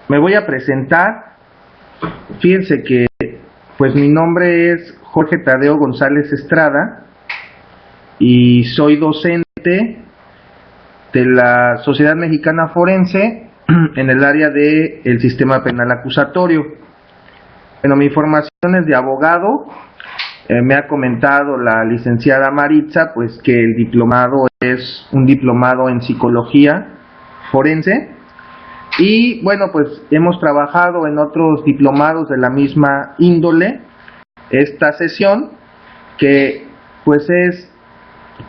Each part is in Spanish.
Me voy a presentar. Fíjense que pues mi nombre es Jorge Tadeo González Estrada y soy docente de la Sociedad Mexicana Forense en el área del sistema penal acusatorio. Bueno, mi formación es de abogado. Me ha comentado la licenciada Maritza pues que el diplomado es un diplomado en psicología forense. Y bueno, pues hemos trabajado en otros diplomados de la misma índole. Esta sesión que pues es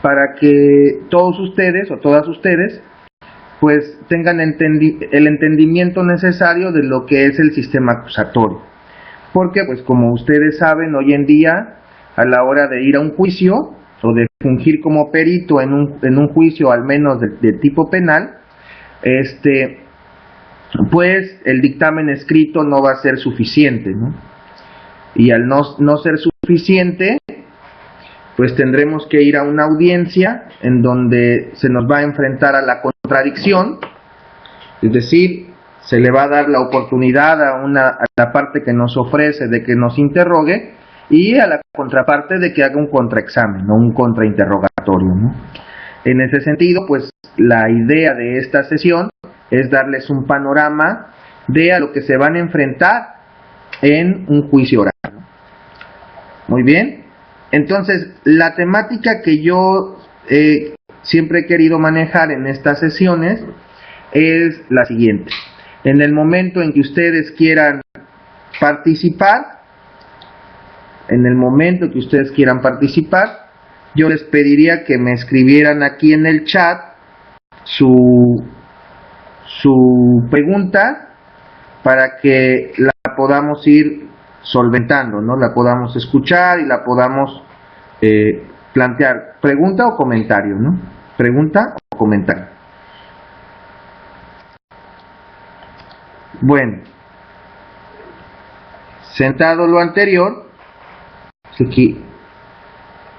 para que todos ustedes o todas ustedes pues tengan el entendimiento necesario de lo que es el sistema acusatorio. Porque pues como ustedes saben, hoy en día a la hora de ir a un juicio o de fungir como perito en un juicio al menos de tipo penal, pues el dictamen escrito no va a ser suficiente, ¿no? Y al no ser suficiente, pues tendremos que ir a una audiencia en donde se nos va a enfrentar a la contradicción, es decir, se le va a dar la oportunidad a la parte que nos ofrece de que nos interrogue y a la contraparte de que haga un contraexamen o un contrainterrogatorio, ¿no? En ese sentido, pues la idea de esta sesión es darles un panorama de a lo que se van a enfrentar en un juicio oral. Muy bien. Entonces, la temática que yo siempre he querido manejar en estas sesiones es la siguiente. En el momento en que ustedes quieran participar, yo les pediría que me escribieran aquí en el chat su pregunta para que la podamos ir solventando, ¿no? La podamos escuchar y la podamos plantear. Pregunta o comentario, ¿no? Pregunta o comentario. Bueno, sentado lo anterior, aquí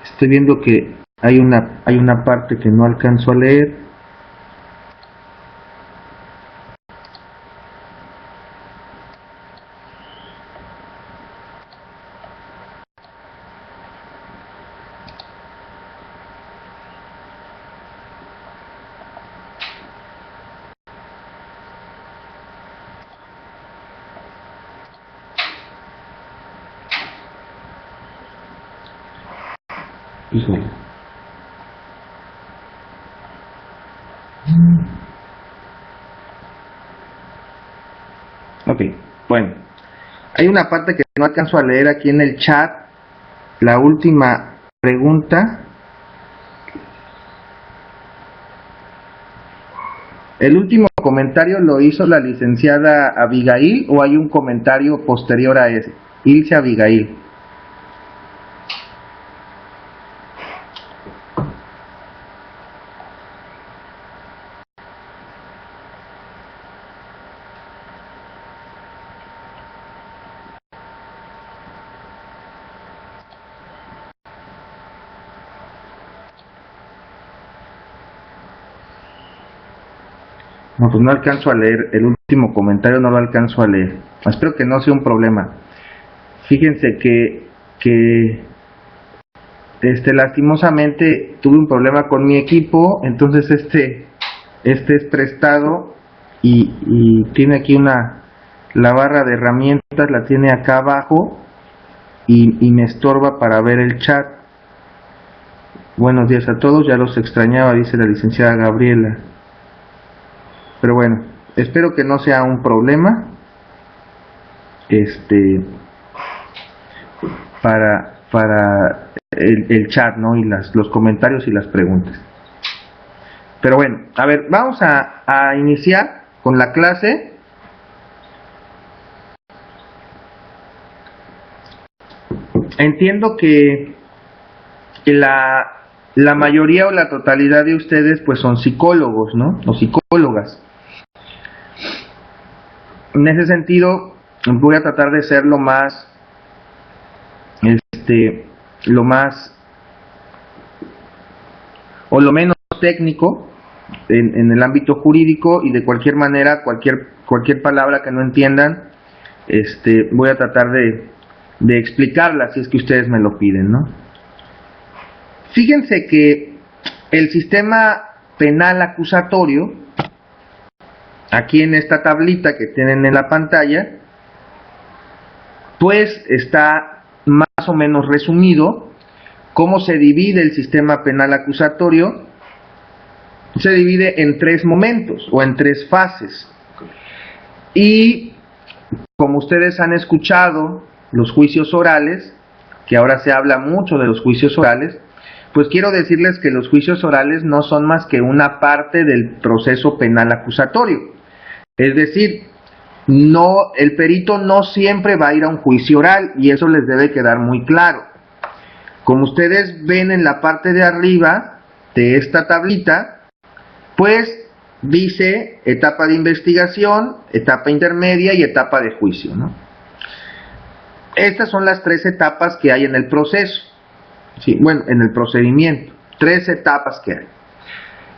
estoy viendo que hay una parte que no alcanzo a leer. Híjole. Ok, bueno. Hay una parte que no alcanzo a leer aquí en el chat. La última pregunta. ¿El último comentario lo hizo la licenciada Abigail o hay un comentario posterior a ese? Ilse Abigail. No, pues no alcanzo a leer, el último comentario no lo alcanzo a leer. Espero que no sea un problema. Fíjense que lastimosamente tuve un problema con mi equipo, entonces este es prestado y tiene aquí la barra de herramientas, la tiene acá abajo y me estorba para ver el chat. Buenos días a todos, ya los extrañaba, dice la licenciada Gabriela. Pero bueno, espero que no sea un problema para el chat, ¿no? Y los comentarios y las preguntas. Pero bueno, a ver, vamos a iniciar con la clase. Entiendo que la mayoría o la totalidad de ustedes pues son psicólogos, ¿no? O psicólogas. En ese sentido, voy a tratar de ser lo más o lo menos técnico en el ámbito jurídico, y de cualquier manera, cualquier palabra que no entiendan, voy a tratar de explicarla si es que ustedes me lo piden, ¿no? Fíjense que el sistema penal acusatorio, aquí en esta tablita que tienen en la pantalla, pues está más o menos resumido cómo se divide el sistema penal acusatorio. Se divide en 3 momentos o en 3 fases. Y como ustedes han escuchado los juicios orales, que ahora se habla mucho de los juicios orales, pues quiero decirles que los juicios orales no son más que una parte del proceso penal acusatorio. Es decir, el perito no siempre va a ir a un juicio oral, y eso les debe quedar muy claro. Como ustedes ven en la parte de arriba de esta tablita, pues dice etapa de investigación, etapa intermedia y etapa de juicio, ¿no? Estas son las 3 etapas que hay en el proceso. Sí, bueno, en el procedimiento. 3 etapas que hay.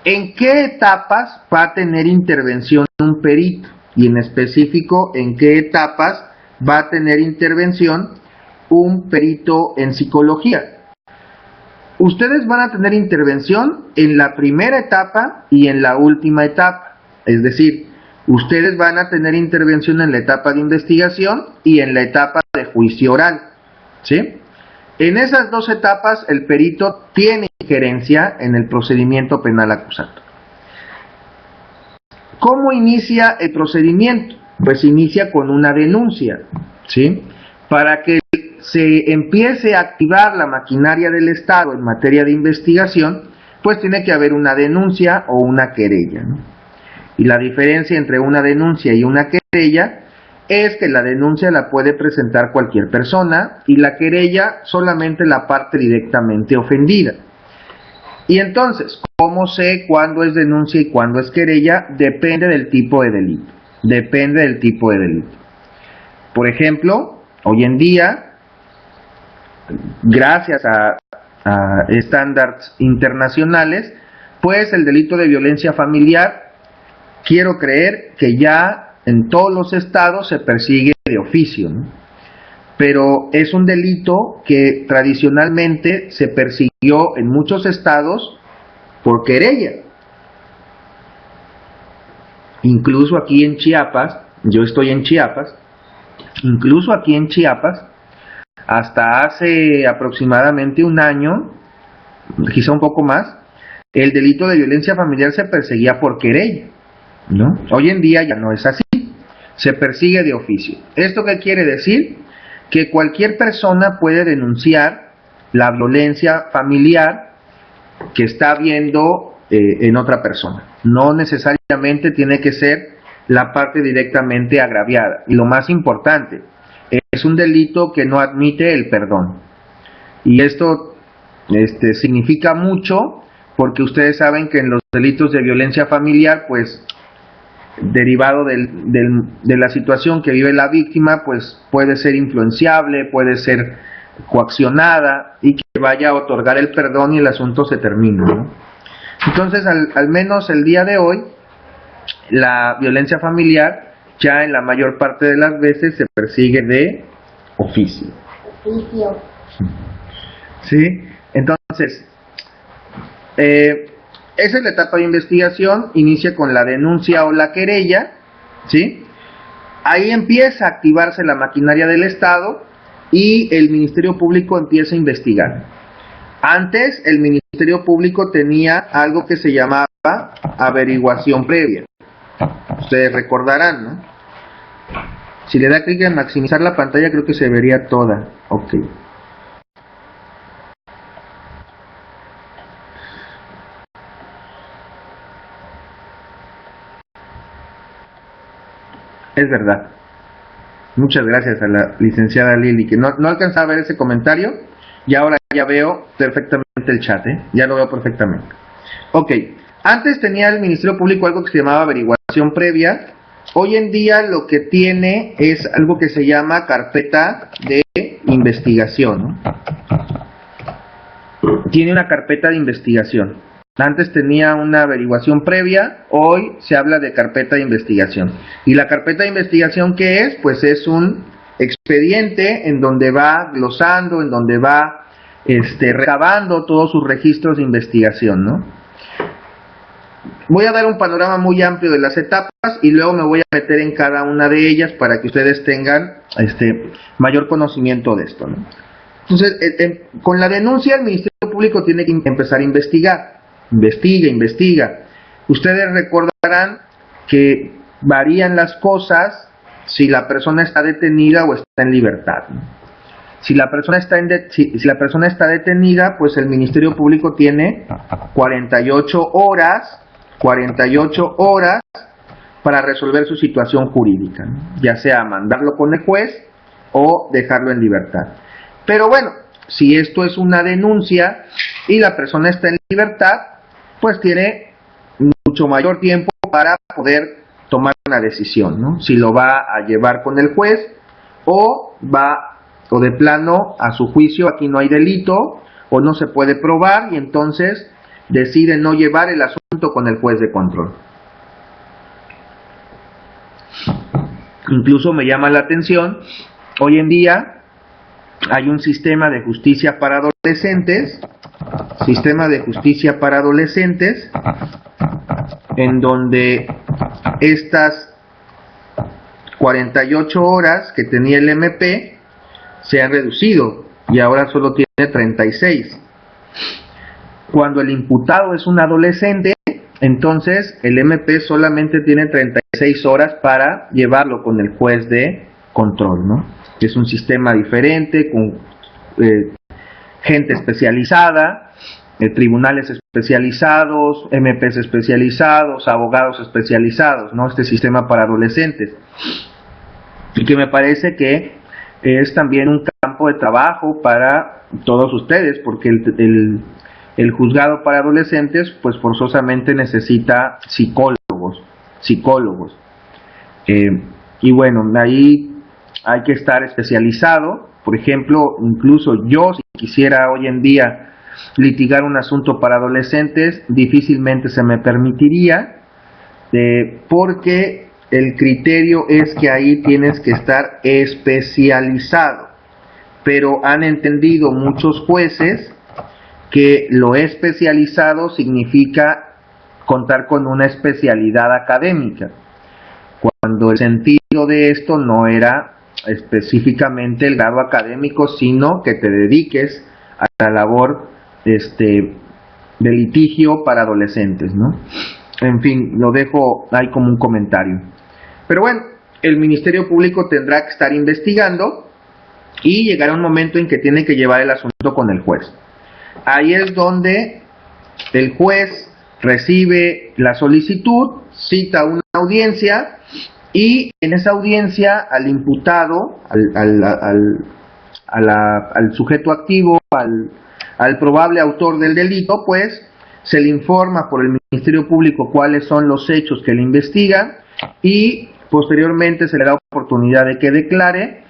¿En qué etapas va a tener intervención un perito? Y en específico, ¿en qué etapas va a tener intervención un perito en psicología? Ustedes van a tener intervención en la primera etapa y en la última etapa. Es decir, ustedes van a tener intervención en la etapa de investigación y en la etapa de juicio oral, ¿sí? En esas 2 etapas el perito tiene injerencia en el procedimiento penal acusatorio. ¿Cómo inicia el procedimiento? Pues inicia con una denuncia, ¿sí? Para que se empiece a activar la maquinaria del Estado en materia de investigación, pues tiene que haber una denuncia o una querella, ¿no? Y la diferencia entre una denuncia y una querella es que la denuncia la puede presentar cualquier persona y la querella solamente la parte directamente ofendida. Y entonces, ¿cómo sé cuándo es denuncia y cuándo es querella? Depende del tipo de delito. Depende del tipo de delito. Por ejemplo, hoy en día, gracias a estándares internacionales, pues el delito de violencia familiar, quiero creer que ya en todos los estados se persigue de oficio, ¿no? Pero es un delito que tradicionalmente se persiguió en muchos estados por querella. Incluso aquí en Chiapas, yo estoy en Chiapas, incluso aquí en Chiapas, hasta hace aproximadamente un año, quizá un poco más, el delito de violencia familiar se perseguía por querella, ¿no? Hoy en día ya no es así, se persigue de oficio. ¿Esto qué quiere decir? Que cualquier persona puede denunciar la violencia familiar que está viendo en otra persona. No necesariamente tiene que ser la parte directamente agraviada. Y lo más importante, es un delito que no admite el perdón. Y esto significa mucho, porque ustedes saben que en los delitos de violencia familiar, pues derivado de la situación que vive la víctima, pues puede ser influenciable, puede ser coaccionada, y que vaya a otorgar el perdón y el asunto se termina, ¿no? Entonces, al menos el día de hoy, la violencia familiar ya en la mayor parte de las veces se persigue de oficio. ¿Sí? Entonces, esa es la etapa de investigación, inicia con la denuncia o la querella, ¿sí? Ahí empieza a activarse la maquinaria del Estado y el Ministerio Público empieza a investigar. Antes, el Ministerio Público tenía algo que se llamaba averiguación previa. Ustedes recordarán, ¿no? Si le da clic en maximizar la pantalla, creo que se vería toda. Ok. Es verdad. Muchas gracias a la licenciada Lili, que no alcanzaba a ver ese comentario, y ahora ya veo perfectamente el chat, ya lo veo perfectamente. Ok, antes tenía el Ministerio Público algo que se llamaba averiguación previa. Hoy en día lo que tiene es algo que se llama carpeta de investigación, ¿no? Tiene una carpeta de investigación. Antes tenía una averiguación previa, hoy se habla de carpeta de investigación. ¿Y la carpeta de investigación qué es? Pues es un expediente en donde va glosando, en donde va recabando todos sus registros de investigación, ¿no? Voy a dar un panorama muy amplio de las etapas y luego me voy a meter en cada una de ellas para que ustedes tengan mayor conocimiento de esto, ¿no? Entonces, con la denuncia el Ministerio Público tiene que empezar a investigar. Investiga. Ustedes recordarán que varían las cosas si la persona está detenida o está en libertad, ¿no? Si la persona está detenida, pues el Ministerio Público tiene 48 horas para resolver su situación jurídica, ¿no? Ya sea mandarlo con el juez o dejarlo en libertad. Pero bueno, si esto es una denuncia y la persona está en libertad, pues tiene mucho mayor tiempo para poder tomar una decisión, ¿no? Si lo va a llevar con el juez o de plano a su juicio aquí no hay delito o no se puede probar y entonces decide no llevar el asunto con el juez de control. Incluso me llama la atención, hoy en día hay un sistema de justicia para adolescentes, en donde estas 48 horas que tenía el MP se han reducido y ahora solo tiene 36. Cuando el imputado es un adolescente, entonces el MP solamente tiene 36 horas para llevarlo con el juez de control, ¿no? Es un sistema diferente, con gente especializada, tribunales especializados, MPs especializados, abogados especializados, ¿no? Este sistema para adolescentes. Y que me parece que es también un campo de trabajo para todos ustedes, porque el juzgado para adolescentes, pues forzosamente necesita psicólogos. Y bueno, ahí hay que estar especializado. Por ejemplo, incluso yo, si quisiera hoy en día litigar un asunto para adolescentes, difícilmente se me permitiría, porque el criterio es que ahí tienes que estar especializado. Pero han entendido muchos jueces que lo especializado significa contar con una especialidad académica, cuando el sentido de esto no era específicamente el grado académico, sino que te dediques a la labor de litigio para adolescentes, ¿no? En fin, lo dejo ahí como un comentario. Pero bueno, el Ministerio Público tendrá que estar investigando y llegará un momento en que tiene que llevar el asunto con el juez. Ahí es donde el juez recibe la solicitud, cita una audiencia y en esa audiencia al imputado, al sujeto activo, al probable autor del delito, pues se le informa por el Ministerio Público cuáles son los hechos que le investigan y posteriormente se le da oportunidad de que declare.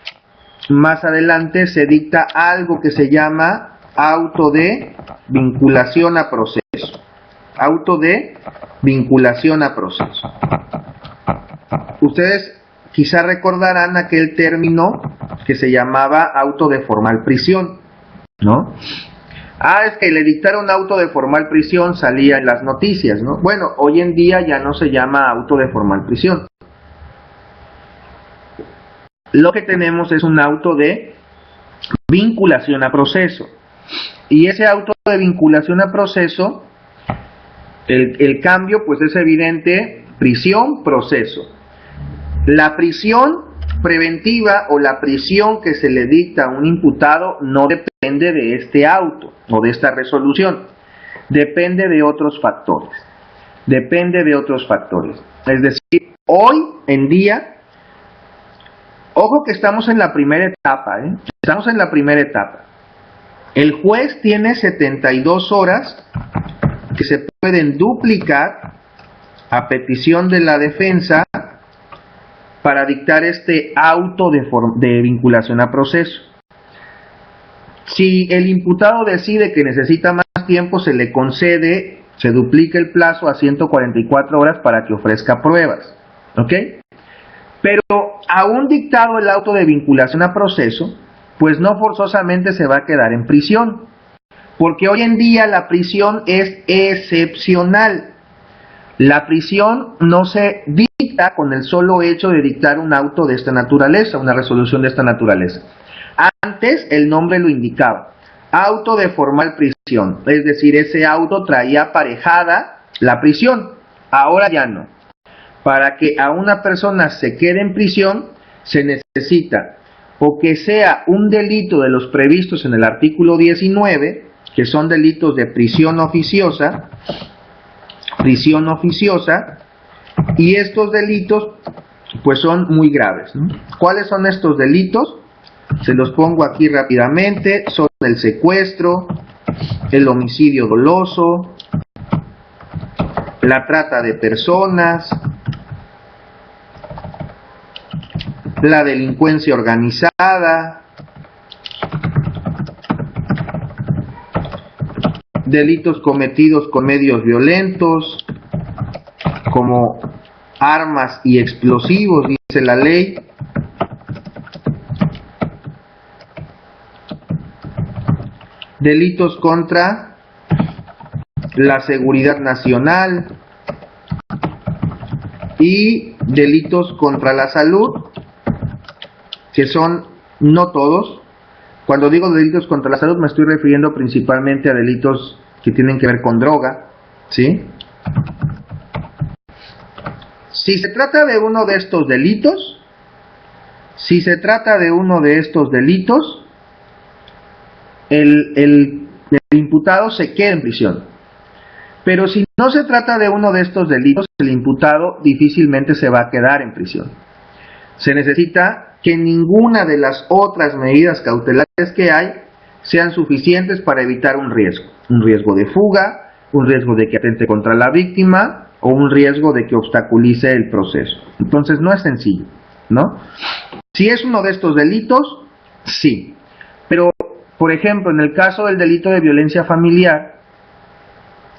Más adelante se dicta algo que se llama auto de vinculación a proceso. Ustedes quizá recordarán aquel término que se llamaba auto de formal prisión, ¿no? Es que le dictaron auto de formal prisión, salía en las noticias, ¿no? Bueno, hoy en día ya no se llama auto de formal prisión. Lo que tenemos es un auto de vinculación a proceso. Y ese auto de vinculación a proceso, el cambio pues es evidente, prisión, proceso. La prisión preventiva o la prisión que se le dicta a un imputado no depende de este auto o de esta resolución, depende de otros factores. Es decir, hoy en día, ojo que estamos en la primera etapa, El juez tiene 72 horas que se pueden duplicar a petición de la defensa para dictar este auto de vinculación a proceso. Si el imputado decide que necesita más tiempo, se le concede Se duplica el plazo a 144 horas para que ofrezca pruebas. ¿Ok? Pero aún dictado el auto de vinculación a proceso, pues no forzosamente se va a quedar en prisión. Porque hoy en día la prisión es excepcional. La prisión no se dicta con el solo hecho de dictar un auto de esta naturaleza, una resolución de esta naturaleza. Antes el nombre lo indicaba, auto de formal prisión, es decir, ese auto traía aparejada la prisión. Ahora ya no. Para que a una persona se quede en prisión, se necesita o que sea un delito de los previstos en el artículo 19, que son delitos de prisión oficiosa, y estos delitos pues son muy graves, ¿no? ¿Cuáles son estos delitos? Se los pongo aquí rápidamente. Son el secuestro, el homicidio doloso, la trata de personas, la delincuencia organizada, delitos cometidos con medios violentos, como armas y explosivos, dice la ley. Delitos contra la seguridad nacional y delitos contra la salud, que son no todos. Cuando digo delitos contra la salud me estoy refiriendo principalmente a delitos que tienen que ver con droga, ¿sí? Si se trata de uno de estos delitos, el imputado se queda en prisión. Pero si no se trata de uno de estos delitos, el imputado difícilmente se va a quedar en prisión. Se necesita que ninguna de las otras medidas cautelares que hay sean suficientes para evitar un riesgo de fuga, un riesgo de que atente contra la víctima o un riesgo de que obstaculice el proceso. Entonces no es sencillo, ¿no? Si es uno de estos delitos, sí. Pero, por ejemplo, en el caso del delito de violencia familiar,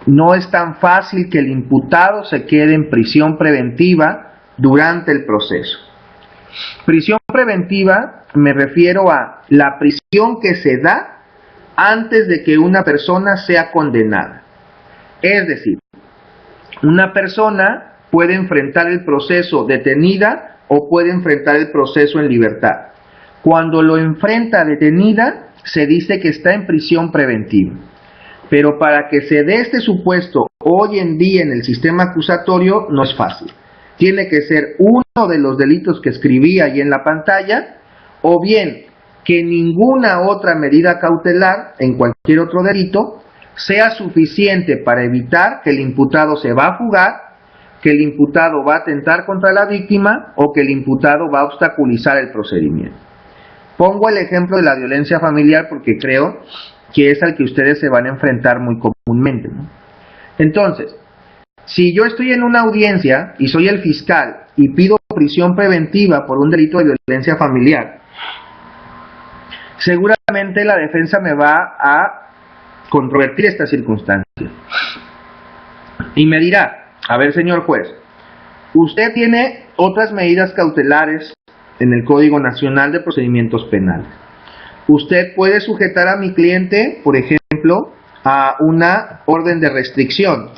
no es tan fácil que el imputado se quede en prisión preventiva durante el proceso. Prisión preventiva me refiero a la prisión que se da antes de que una persona sea condenada. Es decir, una persona puede enfrentar el proceso detenida o puede enfrentar el proceso en libertad. Cuando lo enfrenta detenida, se dice que está en prisión preventiva. Pero para que se dé este supuesto hoy en día en el sistema acusatorio no es fácil. Tiene que ser uno de los delitos que escribí ahí en la pantalla, o bien que ninguna otra medida cautelar en cualquier otro delito sea suficiente para evitar que el imputado se va a fugar, que el imputado va a atentar contra la víctima o que el imputado va a obstaculizar el procedimiento. Pongo el ejemplo de la violencia familiar porque creo que es al que ustedes se van a enfrentar muy comúnmente, ¿no? Entonces, si yo estoy en una audiencia y soy el fiscal y pido prisión preventiva por un delito de violencia familiar, seguramente la defensa me va a controvertir esta circunstancia. Y me dirá, a ver señor juez, usted tiene otras medidas cautelares en el Código Nacional de Procedimientos Penales. Usted puede sujetar a mi cliente, por ejemplo, a una orden de restricción,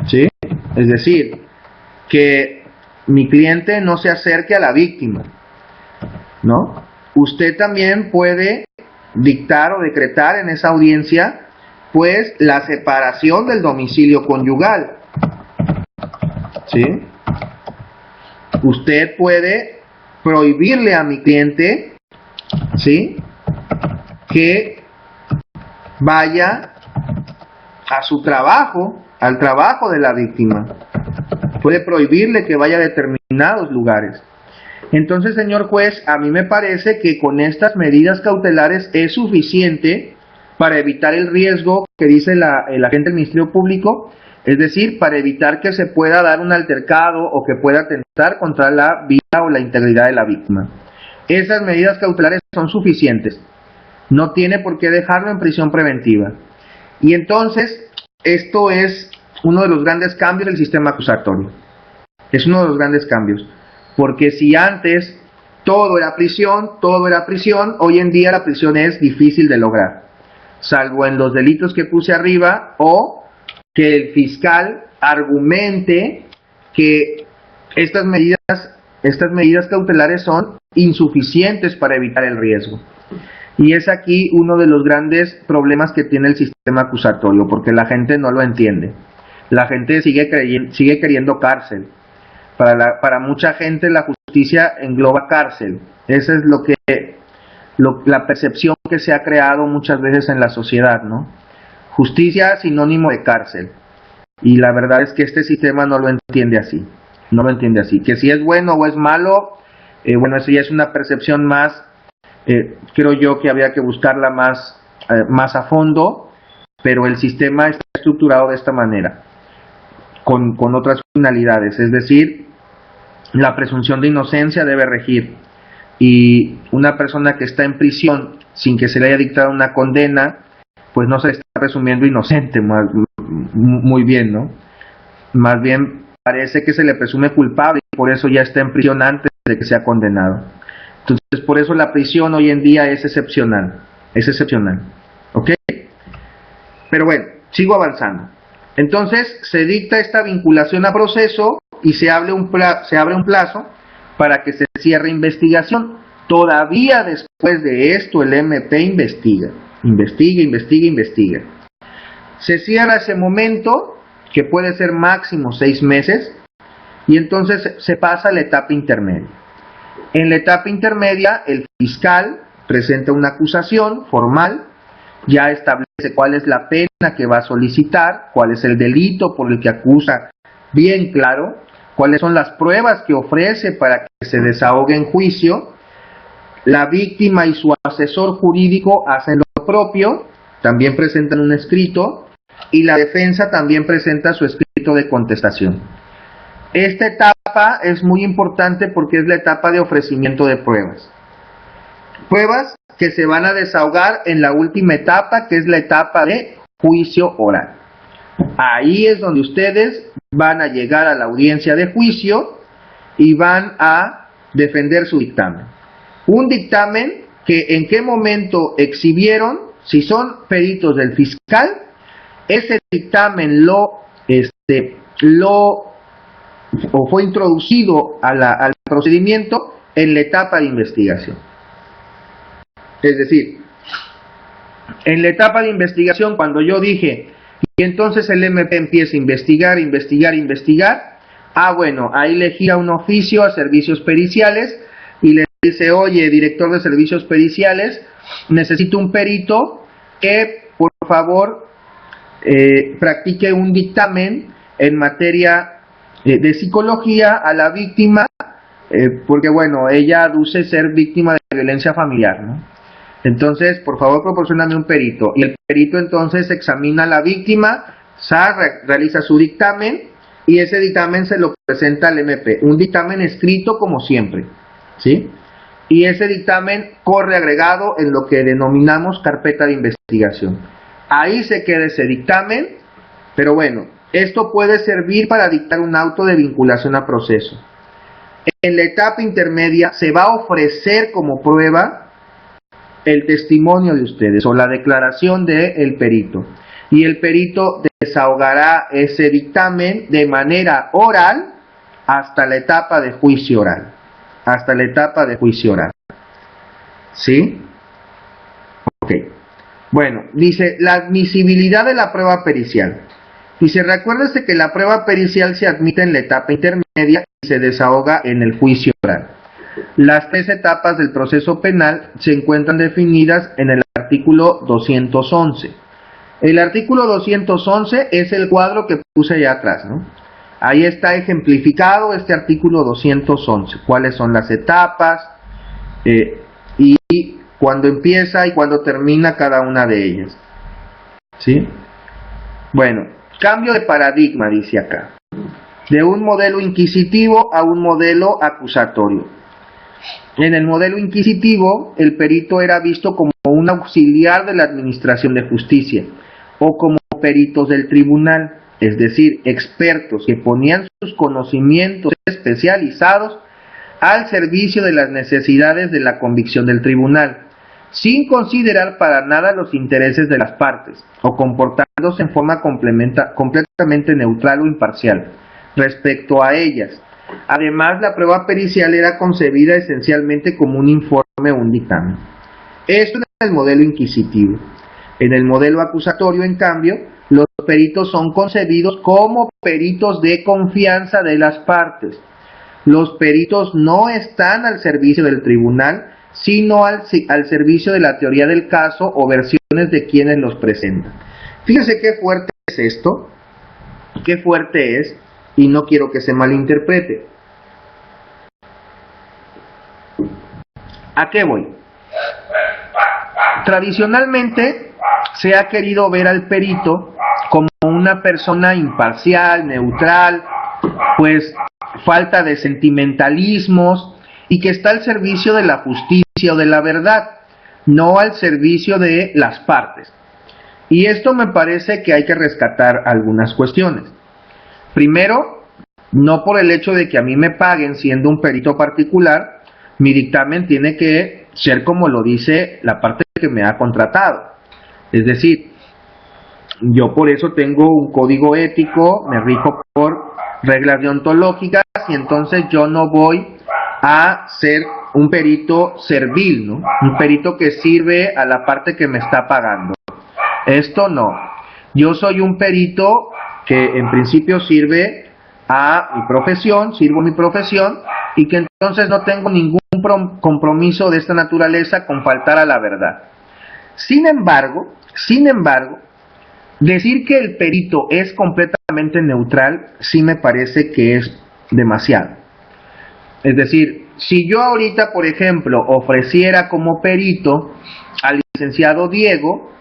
¿sí? Es decir, que mi cliente no se acerque a la víctima, ¿no? Usted también puede dictar o decretar en esa audiencia, pues, la separación del domicilio conyugal, ¿sí? Usted puede prohibirle a mi cliente, ¿sí?, que vaya a su trabajo, al trabajo de la víctima. Puede prohibirle que vaya a determinados lugares. Entonces, señor juez, a mí me parece que con estas medidas cautelares es suficiente para evitar el riesgo que dice el agente del Ministerio Público, es decir, para evitar que se pueda dar un altercado o que pueda atentar contra la vida o la integridad de la víctima. Esas medidas cautelares son suficientes. No tiene por qué dejarlo en prisión preventiva. Y entonces, esto es uno de los grandes cambios del sistema acusatorio. Es uno de los grandes cambios. Porque si antes todo era prisión, hoy en día la prisión es difícil de lograr. Salvo en los delitos que puse arriba, o que el fiscal argumente que estas medidas cautelares son insuficientes para evitar el riesgo. Y es aquí uno de los grandes problemas que tiene el sistema acusatorio, porque la gente no lo entiende. La gente sigue queriendo cárcel. Para mucha gente la justicia engloba cárcel. Esa es la percepción que se ha creado muchas veces en la sociedad, ¿no? Justicia sinónimo de cárcel. Y la verdad es que este sistema no lo entiende así. No lo entiende así. Que si es bueno o es malo, bueno, eso ya es una percepción más, creo yo que había que buscarla más a fondo, pero el sistema está estructurado de esta manera, con otras finalidades, es decir, la presunción de inocencia debe regir, y una persona que está en prisión sin que se le haya dictado una condena, pues no se está presumiendo inocente muy bien, ¿no? Más bien parece que se le presume culpable y por eso ya está en prisión antes de que sea condenado. Entonces, por eso la prisión hoy en día es excepcional, ¿ok? Pero bueno, sigo avanzando. Entonces, se dicta esta vinculación a proceso y se abre un plazo para que se cierre investigación. Todavía después de esto, el MP investiga. Se cierra ese momento, que puede ser máximo 6 meses, y entonces se pasa a la etapa intermedia. En la etapa intermedia, el fiscal presenta una acusación formal, ya establece cuál es la pena que va a solicitar, cuál es el delito por el que acusa, bien claro, cuáles son las pruebas que ofrece para que se desahogue en juicio. La víctima y su asesor jurídico hacen lo propio, también presentan un escrito, y la defensa también presenta su escrito de contestación. Esta etapa es muy importante porque es la etapa de ofrecimiento de pruebas. Pruebas que se van a desahogar en la última etapa, que es la etapa de juicio oral. Ahí es donde ustedes van a llegar a la audiencia de juicio y van a defender su dictamen. Un dictamen que en qué momento exhibieron, si son peritos del fiscal, ese dictamen fue introducido al procedimiento en la etapa de investigación. Es decir, en la etapa de investigación, cuando yo dije, y entonces el MP empieza a investigar, bueno, ahí le gira un oficio a servicios periciales y le dice, oye, director de servicios periciales, necesito un perito que, por favor, practique un dictamen en materia de psicología a la víctima, porque, bueno, ella aduce ser víctima de violencia familiar, ¿no? Entonces, por favor, proporcióname un perito. Y el perito entonces examina a la víctima, realiza su dictamen, y ese dictamen se lo presenta al MP. Un dictamen escrito como siempre, ¿sí? Y ese dictamen corre agregado en lo que denominamos carpeta de investigación. Ahí se queda ese dictamen, pero bueno, esto puede servir para dictar un auto de vinculación a proceso. En la etapa intermedia se va a ofrecer como prueba el testimonio de ustedes o la declaración del perito. Y el perito desahogará ese dictamen de manera oral hasta la etapa de juicio oral. ¿Sí? Ok. Bueno, dice la admisibilidad de la prueba pericial. Dice, recuérdese que la prueba pericial se admite en la etapa intermedia y se desahoga en el juicio oral. Las 3 etapas del proceso penal se encuentran definidas en el artículo 211. El artículo 211 es el cuadro que puse allá atrás, ¿no? Ahí está ejemplificado este artículo 211, cuáles son las etapas y cuándo empieza y cuándo termina cada una de ellas. ¿Sí? Bueno, cambio de paradigma, dice acá. De un modelo inquisitivo a un modelo acusatorio. En el modelo inquisitivo, el perito era visto como un auxiliar de la administración de justicia o como peritos del tribunal. es decir, expertos que ponían sus conocimientos especializados al servicio de las necesidades de la convicción del tribunal, sin considerar para nada los intereses de las partes, o comportándose en forma completamente neutral o imparcial respecto a ellas. Además, la prueba pericial era concebida esencialmente como un informe o un dictamen. Esto en el modelo inquisitivo. En el modelo acusatorio, en cambio, los peritos son concebidos como peritos de confianza de las partes. Los peritos no están al servicio del tribunal, sino al servicio de la teoría del caso o versiones de quienes los presentan. Fíjense qué fuerte es esto, qué fuerte es, y no quiero que se malinterprete. ¿A qué voy? Tradicionalmente se ha querido ver al perito como una persona imparcial, neutral, pues falta de sentimentalismos y que está al servicio de la justicia o de la verdad, no al servicio de las partes. Y esto me parece que hay que rescatar algunas cuestiones. Primero, no por el hecho de que a mí me paguen siendo un perito particular, mi dictamen tiene que ser como lo dice la parte que me ha contratado. Es decir, yo por eso tengo un código ético, me rijo por reglas deontológicas y entonces yo no voy a ser un perito servil, ¿no? Un perito que sirve a la parte que me está pagando. Esto no. Yo soy un perito que en principio sirve a mi profesión, sirvo mi profesión y que entonces no tengo ningún compromiso de esta naturaleza con faltar a la verdad. Sin embargo, decir que el perito es completamente neutral sí me parece que es demasiado. Es decir, si yo ahorita, por ejemplo, ofreciera como perito al licenciado Diego,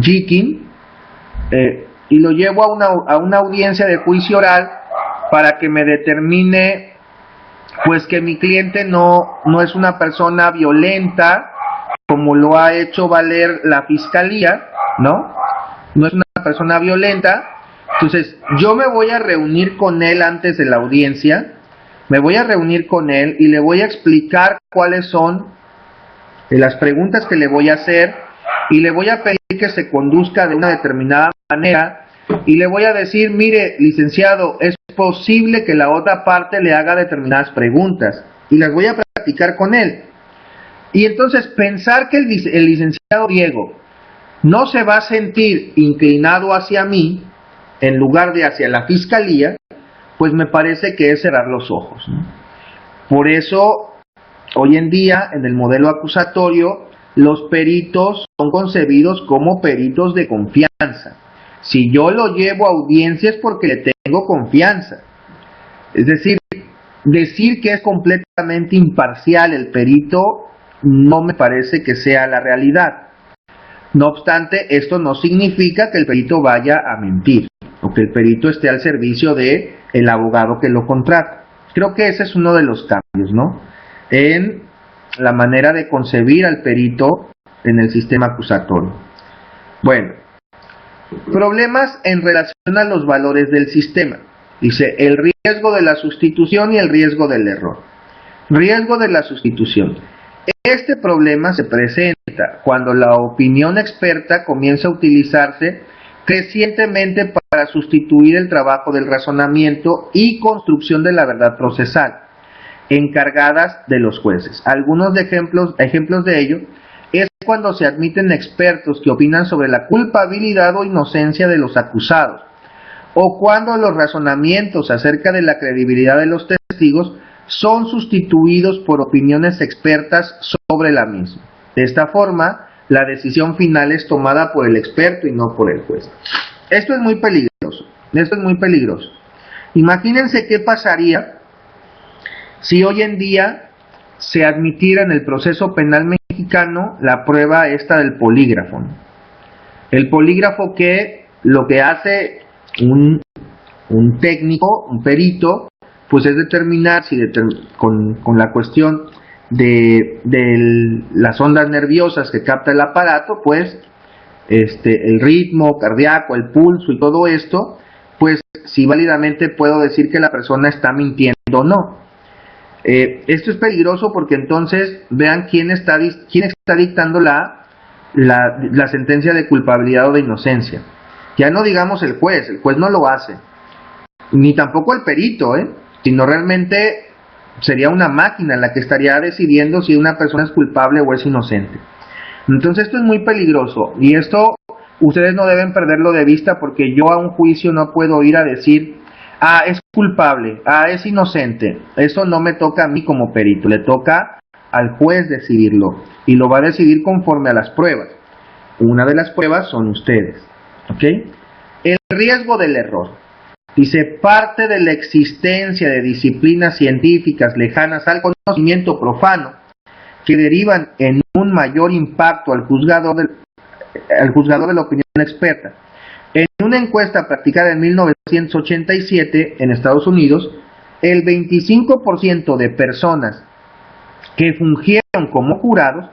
Jikin, y lo llevo a una audiencia de juicio oral para que me determine pues que mi cliente no es una persona violenta como lo ha hecho valer la fiscalía, ¿no? No es una persona violenta. Entonces yo me voy a reunir con él antes de la audiencia, me voy a reunir con él y le voy a explicar cuáles son las preguntas que le voy a hacer y le voy a pedir que se conduzca de una determinada manera y le voy a decir, mire, licenciado, es posible que la otra parte le haga determinadas preguntas y las voy a platicar con él. Y entonces pensar que el licenciado Diego no se va a sentir inclinado hacia mí en lugar de hacia la fiscalía, pues me parece que es cerrar los ojos, ¿no? Por eso, hoy en día, en el modelo acusatorio, los peritos son concebidos como peritos de confianza. Si yo lo llevo a audiencia es porque le tengo confianza. Es decir que es completamente imparcial el perito no me parece que sea la realidad. No obstante, esto no significa que el perito vaya a mentir o que el perito esté al servicio de el abogado que lo contrata. Creo que ese es uno de los cambios, ¿no? En la manera de concebir al perito en el sistema acusatorio. Bueno, problemas en relación a los valores del sistema. Dice, el riesgo de la sustitución y el riesgo del error. Riesgo de la sustitución. Este problema se presenta cuando la opinión experta comienza a utilizarse crecientemente para sustituir el trabajo del razonamiento y construcción de la verdad procesal, encargadas de los jueces. Algunos ejemplos de ello es cuando se admiten expertos que opinan sobre la culpabilidad o inocencia de los acusados, o cuando los razonamientos acerca de la credibilidad de los testigos son sustituidos por opiniones expertas sobre la misma. De esta forma, la decisión final es tomada por el experto y no por el juez. Esto es muy peligroso. Imagínense qué pasaría si hoy en día se admitiera en el proceso penal mexicano la prueba esta del polígrafo. El polígrafo que lo que hace un técnico, un perito, pues es determinar si con la cuestión de las ondas nerviosas que capta el aparato, pues el ritmo cardíaco, el pulso y todo esto, pues si válidamente puedo decir que la persona está mintiendo o no. Esto es peligroso porque entonces vean quién está dictando la sentencia de culpabilidad o de inocencia. Ya no digamos el juez no lo hace, ni tampoco el perito, sino realmente sería una máquina la que estaría decidiendo si una persona es culpable o es inocente. Entonces esto es muy peligroso y esto ustedes no deben perderlo de vista, porque yo a un juicio no puedo ir a decir, es culpable, es inocente. Eso no me toca a mí como perito, le toca al juez decidirlo y lo va a decidir conforme a las pruebas. Una de las pruebas son ustedes, ¿ok? El riesgo del error. Dice, parte de la existencia de disciplinas científicas lejanas al conocimiento profano que derivan en un mayor impacto al juzgador de la opinión experta. En una encuesta practicada en 1987 en Estados Unidos, el 25% de personas que fungieron como jurados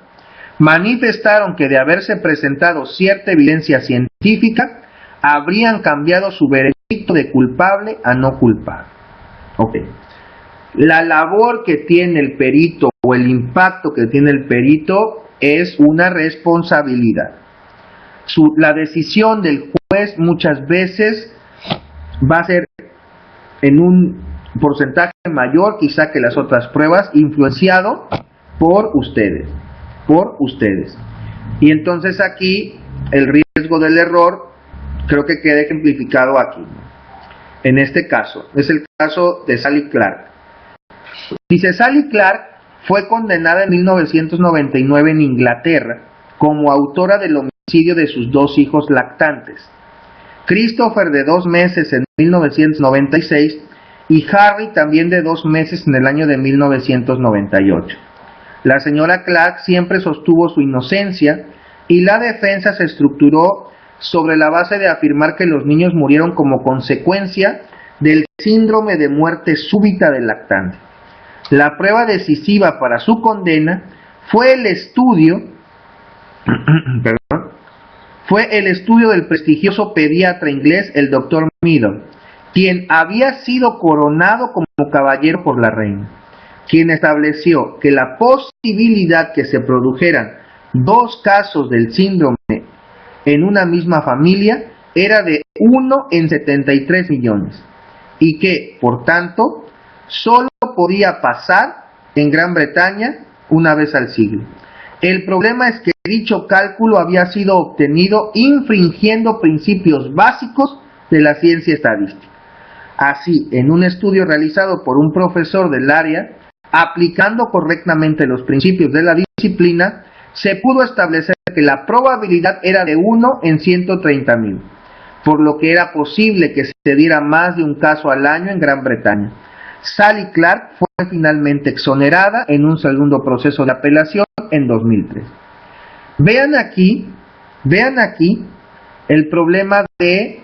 manifestaron que de haberse presentado cierta evidencia científica, habrían cambiado su veredicto de culpable a no culpable. Ok. La labor que tiene el perito o el impacto que tiene el perito es una responsabilidad. La decisión del juez muchas veces va a ser en un porcentaje mayor quizá que las otras pruebas, influenciado por ustedes. Y entonces aquí el riesgo del error creo que queda ejemplificado aquí. En este caso, es el caso de Sally Clark. Dice, Sally Clark fue condenada en 1999 en Inglaterra como autora del homicidio de sus 2 hijos lactantes, Christopher de 2 meses en 1996 y Harry también de 2 meses en el año de 1998. La señora Clark siempre sostuvo su inocencia y la defensa se estructuró sobre la base de afirmar que los niños murieron como consecuencia del síndrome de muerte súbita del lactante. La prueba decisiva para su condena fue el estudio del prestigioso pediatra inglés, el Dr. Meadow, quien había sido coronado como caballero por la reina, quien estableció que la posibilidad que se produjeran 2 casos del síndrome en una misma familia era de 1 en 73 millones y que, por tanto, solo podía pasar en Gran Bretaña una vez al siglo. El problema es que dicho cálculo había sido obtenido infringiendo principios básicos de la ciencia estadística. Así, en un estudio realizado por un profesor del área, aplicando correctamente los principios de la disciplina, se pudo establecer que la probabilidad era de 1 en 130.000, por lo que era posible que se diera más de un caso al año en Gran Bretaña. Sally Clark fue finalmente exonerada en un segundo proceso de apelación en 2003. Vean aquí el problema de,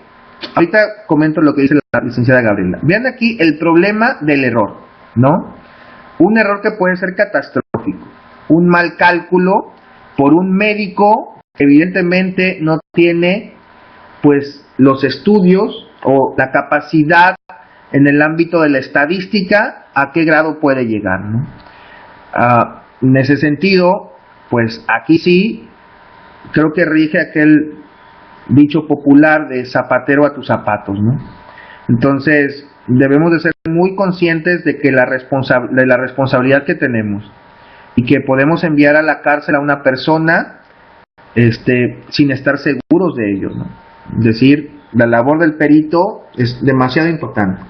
ahorita comento lo que dice la licenciada Gabriela, vean aquí el problema del error, ¿no? Un error que puede ser catastrófico, un mal cálculo por un médico que evidentemente no tiene pues los estudios o la capacidad en el ámbito de la estadística, a qué grado puede llegar, ¿no? En ese sentido, pues aquí sí, creo que rige aquel dicho popular de zapatero a tus zapatos, ¿no? Entonces, debemos de ser muy conscientes de que la responsabilidad que tenemos y que podemos enviar a la cárcel a una persona sin estar seguros de ello, ¿no? Es decir, la labor del perito es demasiado importante.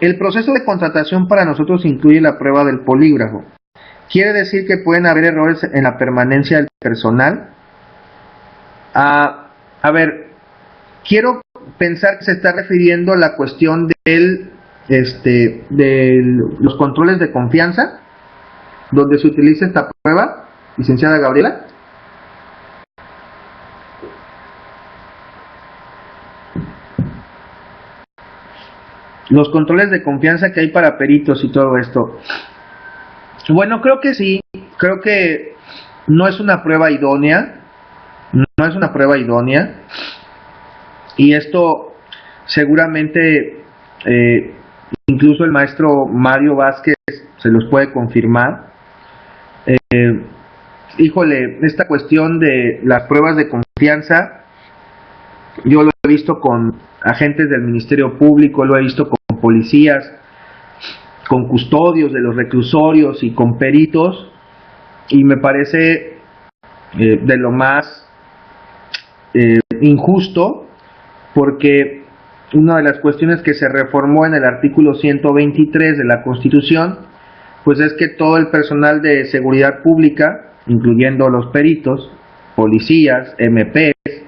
El proceso de contratación para nosotros incluye la prueba del polígrafo. ¿Quiere decir que pueden haber errores en la permanencia del personal? A ver, quiero pensar que se está refiriendo a la cuestión de los controles de confianza, donde se utiliza esta prueba, licenciada Gabriela. Los controles de confianza que hay para peritos y todo esto. Bueno, creo que sí. creo que no es una prueba idónea, no es una prueba idónea, y esto seguramente incluso el maestro Mario Vázquez se los puede confirmar. Híjole, esta cuestión de las pruebas de confianza, yo lo he visto con agentes del Ministerio Público, lo he visto con policías, con custodios de los reclusorios y con peritos, y me parece de lo más injusto, porque una de las cuestiones que se reformó en el artículo 123 de la Constitución, pues es que todo el personal de seguridad pública, incluyendo los peritos, policías, MPs,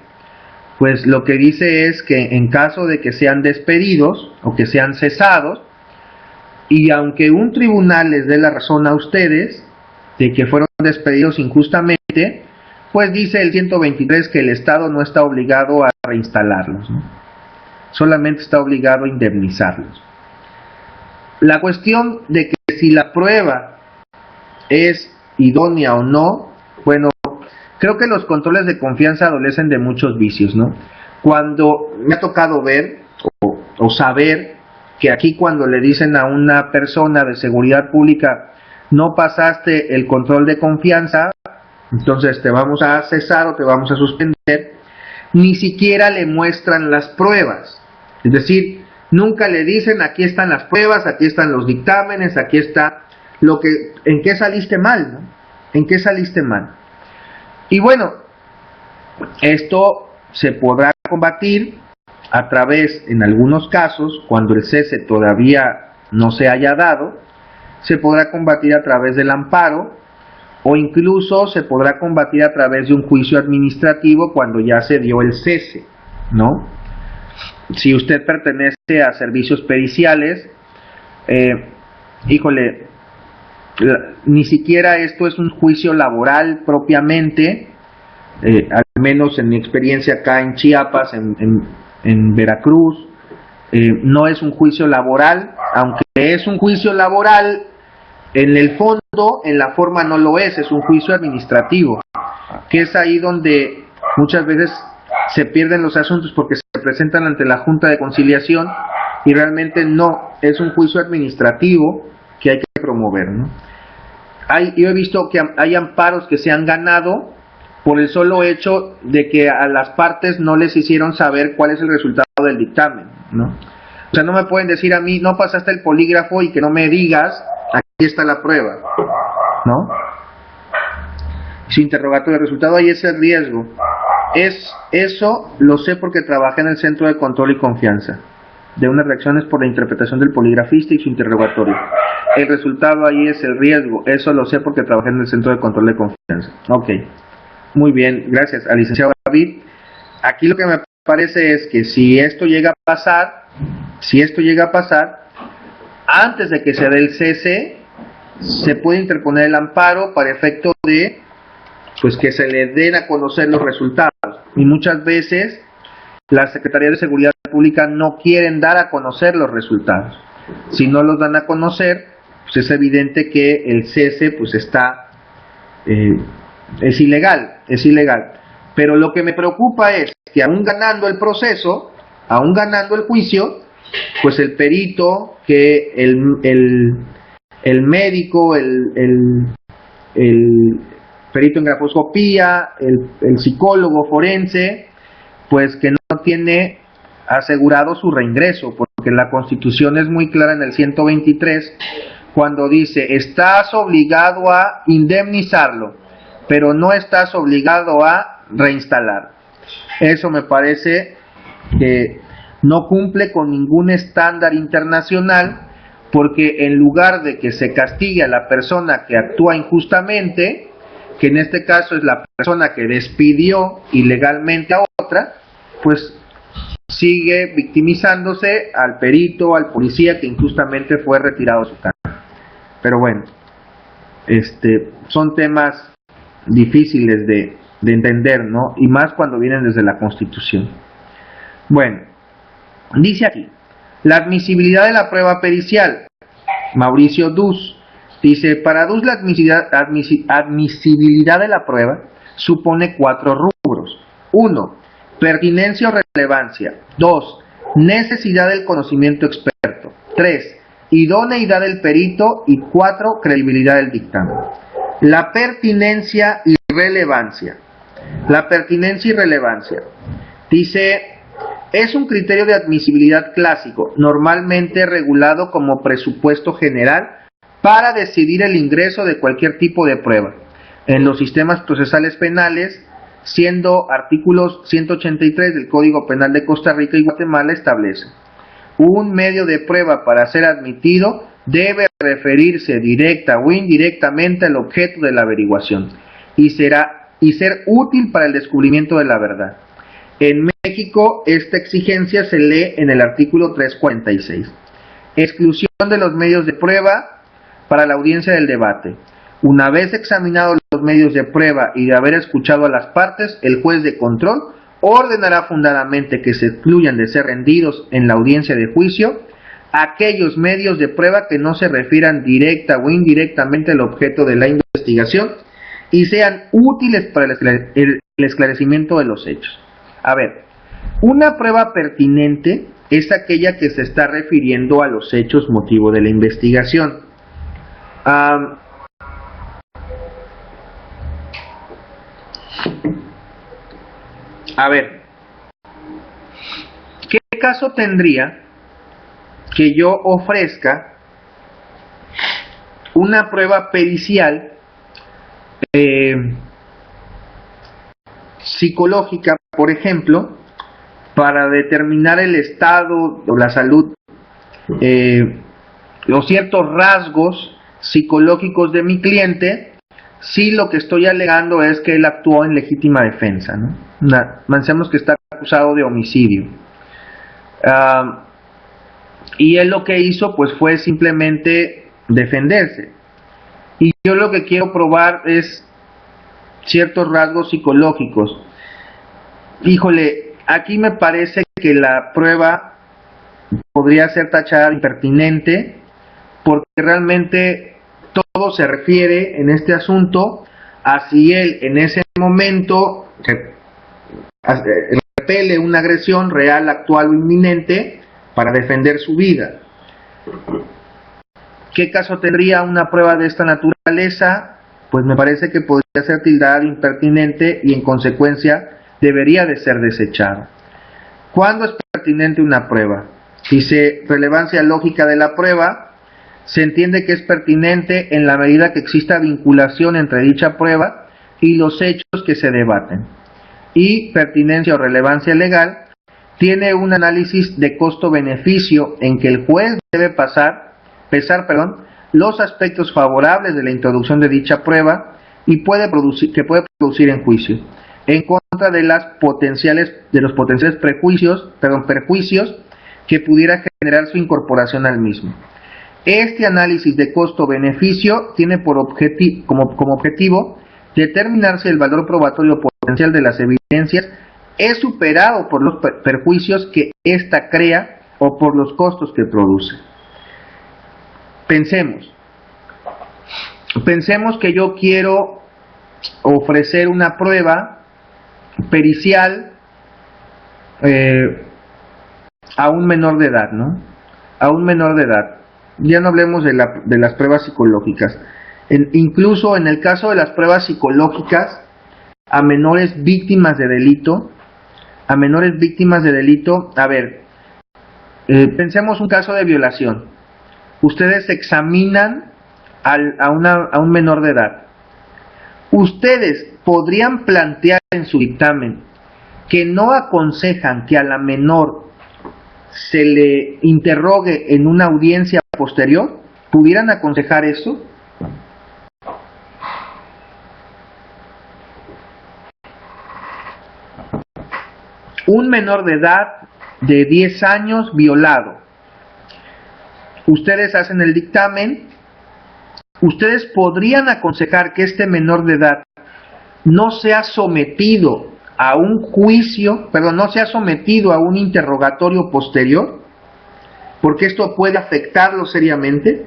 pues lo que dice es que en caso de que sean despedidos o que sean cesados, y aunque un tribunal les dé la razón a ustedes de que fueron despedidos injustamente, pues dice el 123 que el Estado no está obligado a reinstalarlos, ¿no? Solamente está obligado a indemnizarlos. La cuestión de que si la prueba es idónea o no, bueno, creo que los controles de confianza adolecen de muchos vicios, ¿no? Cuando me ha tocado ver o saber que aquí cuando le dicen a una persona de seguridad pública, no pasaste el control de confianza, entonces te vamos a cesar o te vamos a suspender, ni siquiera le muestran las pruebas. Es decir, nunca le dicen aquí están las pruebas, aquí están los dictámenes, aquí está lo que, en qué saliste mal, ¿no? ¿En qué saliste mal? Y bueno, esto se podrá combatir a través, en algunos casos, cuando el cese todavía no se haya dado, se podrá combatir a través del amparo, o incluso se podrá combatir a través de un juicio administrativo cuando ya se dio el cese, ¿no? Si usted pertenece a servicios periciales, híjole, ni siquiera esto es un juicio laboral propiamente, al menos en mi experiencia acá en Chiapas, en Veracruz, no es un juicio laboral, aunque es un juicio laboral, en el fondo, en la forma no lo es un juicio administrativo, que es ahí donde muchas veces se pierden los asuntos porque se presentan ante la Junta de Conciliación y realmente no, es un juicio administrativo que hay que promover, ¿no? Yo he visto que hay amparos que se han ganado por el solo hecho de que a las partes no les hicieron saber cuál es el resultado del dictamen, ¿no? O sea, no me pueden decir a mí, no pasaste el polígrafo y que no me digas, aquí está la prueba, ¿no? Su interrogatorio, el resultado, ahí es el riesgo. Eso lo sé porque trabajé en el Centro de Control y Confianza de unas reacciones por la interpretación del poligrafista y su interrogatorio. El resultado ahí es el riesgo. Eso lo sé porque trabajé en el Centro de Control de Confianza. Ok, muy bien, gracias al licenciado David. Aquí lo que me parece es que si esto llega a pasar, antes de que se dé el cese, se puede interponer el amparo para efecto de pues que se le den a conocer los resultados. Y muchas veces la Secretaría de Seguridad Pública no quieren dar a conocer los resultados. Si no los dan a conocer, pues es evidente que el cese pues está es ilegal. Pero lo que me preocupa es que aún ganando el proceso, aún ganando el juicio, pues el perito, que el médico, el perito en grafoscopía, el psicólogo forense, pues que no tiene asegurado su reingreso, porque la Constitución es muy clara en el 123, cuando dice, estás obligado a indemnizarlo, pero no estás obligado a reinstalar. Eso me parece que no cumple con ningún estándar internacional, porque en lugar de que se castigue a la persona que actúa injustamente, que en este caso es la persona que despidió ilegalmente a otra, pues sigue victimizándose al perito, al policía que injustamente fue retirado de su cargo. Pero bueno, son temas difíciles de entender, ¿no? Y más cuando vienen desde la Constitución. Bueno, dice aquí, la admisibilidad de la prueba pericial, Mauricio Dus, Dice, para DUS la admisibilidad de la prueba supone 4 rubros. 1. Pertinencia o relevancia. 2. Necesidad del conocimiento experto. 3. Idoneidad del perito. Y 4. Credibilidad del dictamen. La pertinencia y relevancia. La pertinencia y relevancia. Dice, es un criterio de admisibilidad clásico, normalmente regulado como presupuesto general para decidir el ingreso de cualquier tipo de prueba en los sistemas procesales penales, siendo artículos 183 del Código Penal de Costa Rica y Guatemala establece: un medio de prueba para ser admitido debe referirse directa o indirectamente al objeto de la averiguación y ser útil para el descubrimiento de la verdad. En México, esta exigencia se lee en el artículo 346. Exclusión de los medios de prueba para la audiencia del debate. Una vez examinados los medios de prueba y de haber escuchado a las partes, el juez de control ordenará fundadamente que se excluyan de ser rendidos en la audiencia de juicio aquellos medios de prueba que no se refieran directa o indirectamente al objeto de la investigación y sean útiles para el esclarecimiento de los hechos. A ver, una prueba pertinente es aquella que se está refiriendo a los hechos motivo de la investigación. A ver, ¿qué caso tendría que yo ofrezca una prueba pericial psicológica, por ejemplo, para determinar el estado o la salud, los ciertos rasgos psicológicos de mi cliente, si lo que estoy alegando es que él actuó en legítima defensa, ¿no? Pensemos que está acusado de homicidio. Y él lo que hizo pues fue simplemente defenderse. Y yo lo que quiero probar es ciertos rasgos psicológicos. Híjole, aquí me parece que la prueba podría ser tachada de impertinente, porque realmente todo se refiere en este asunto a si él en ese momento repele una agresión real, actual o inminente para defender su vida. ¿Qué caso tendría una prueba de esta naturaleza? Pues me parece que podría ser tildada de impertinente y en consecuencia debería de ser desechada. ¿Cuándo es pertinente una prueba? Dice, relevancia lógica de la prueba. Se entiende que es pertinente en la medida que exista vinculación entre dicha prueba y los hechos que se debaten. Y pertinencia o relevancia legal tiene un análisis de costo-beneficio en que el juez debe pesar los aspectos favorables de la introducción de dicha prueba y puede producir en juicio, en contra de los potenciales perjuicios que pudiera generar su incorporación al mismo. Este análisis de costo-beneficio tiene como objetivo determinar si el valor probatorio potencial de las evidencias es superado por los perjuicios que ésta crea o por los costos que produce. Pensemos que yo quiero ofrecer una prueba pericial a un menor de edad, ¿no? A un menor de edad. Ya no hablemos de las pruebas psicológicas. Incluso en el caso de las pruebas psicológicas a menores víctimas de delito, a ver, pensemos un caso de violación. Ustedes examinan a un menor de edad. Ustedes podrían plantear en su dictamen que no aconsejan que a la menor se le interrogue en una audiencia posterior. ¿Pudieran aconsejar eso? Un menor de edad de 10 años violado. Ustedes hacen el dictamen. Ustedes podrían aconsejar que este menor de edad no sea sometido a un juicio, no sea sometido a un interrogatorio posterior, porque esto puede afectarlo seriamente.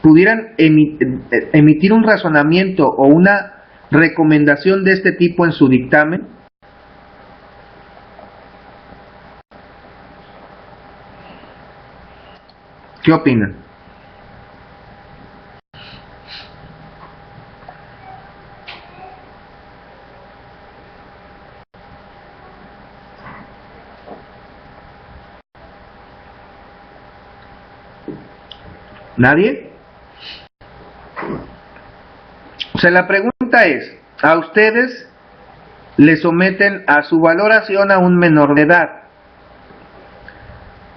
pudieran emitir un razonamiento o una recomendación de este tipo en su dictamen? ¿Qué opinan? ¿Nadie? O sea, la pregunta es, ¿a ustedes le someten a su valoración a un menor de edad?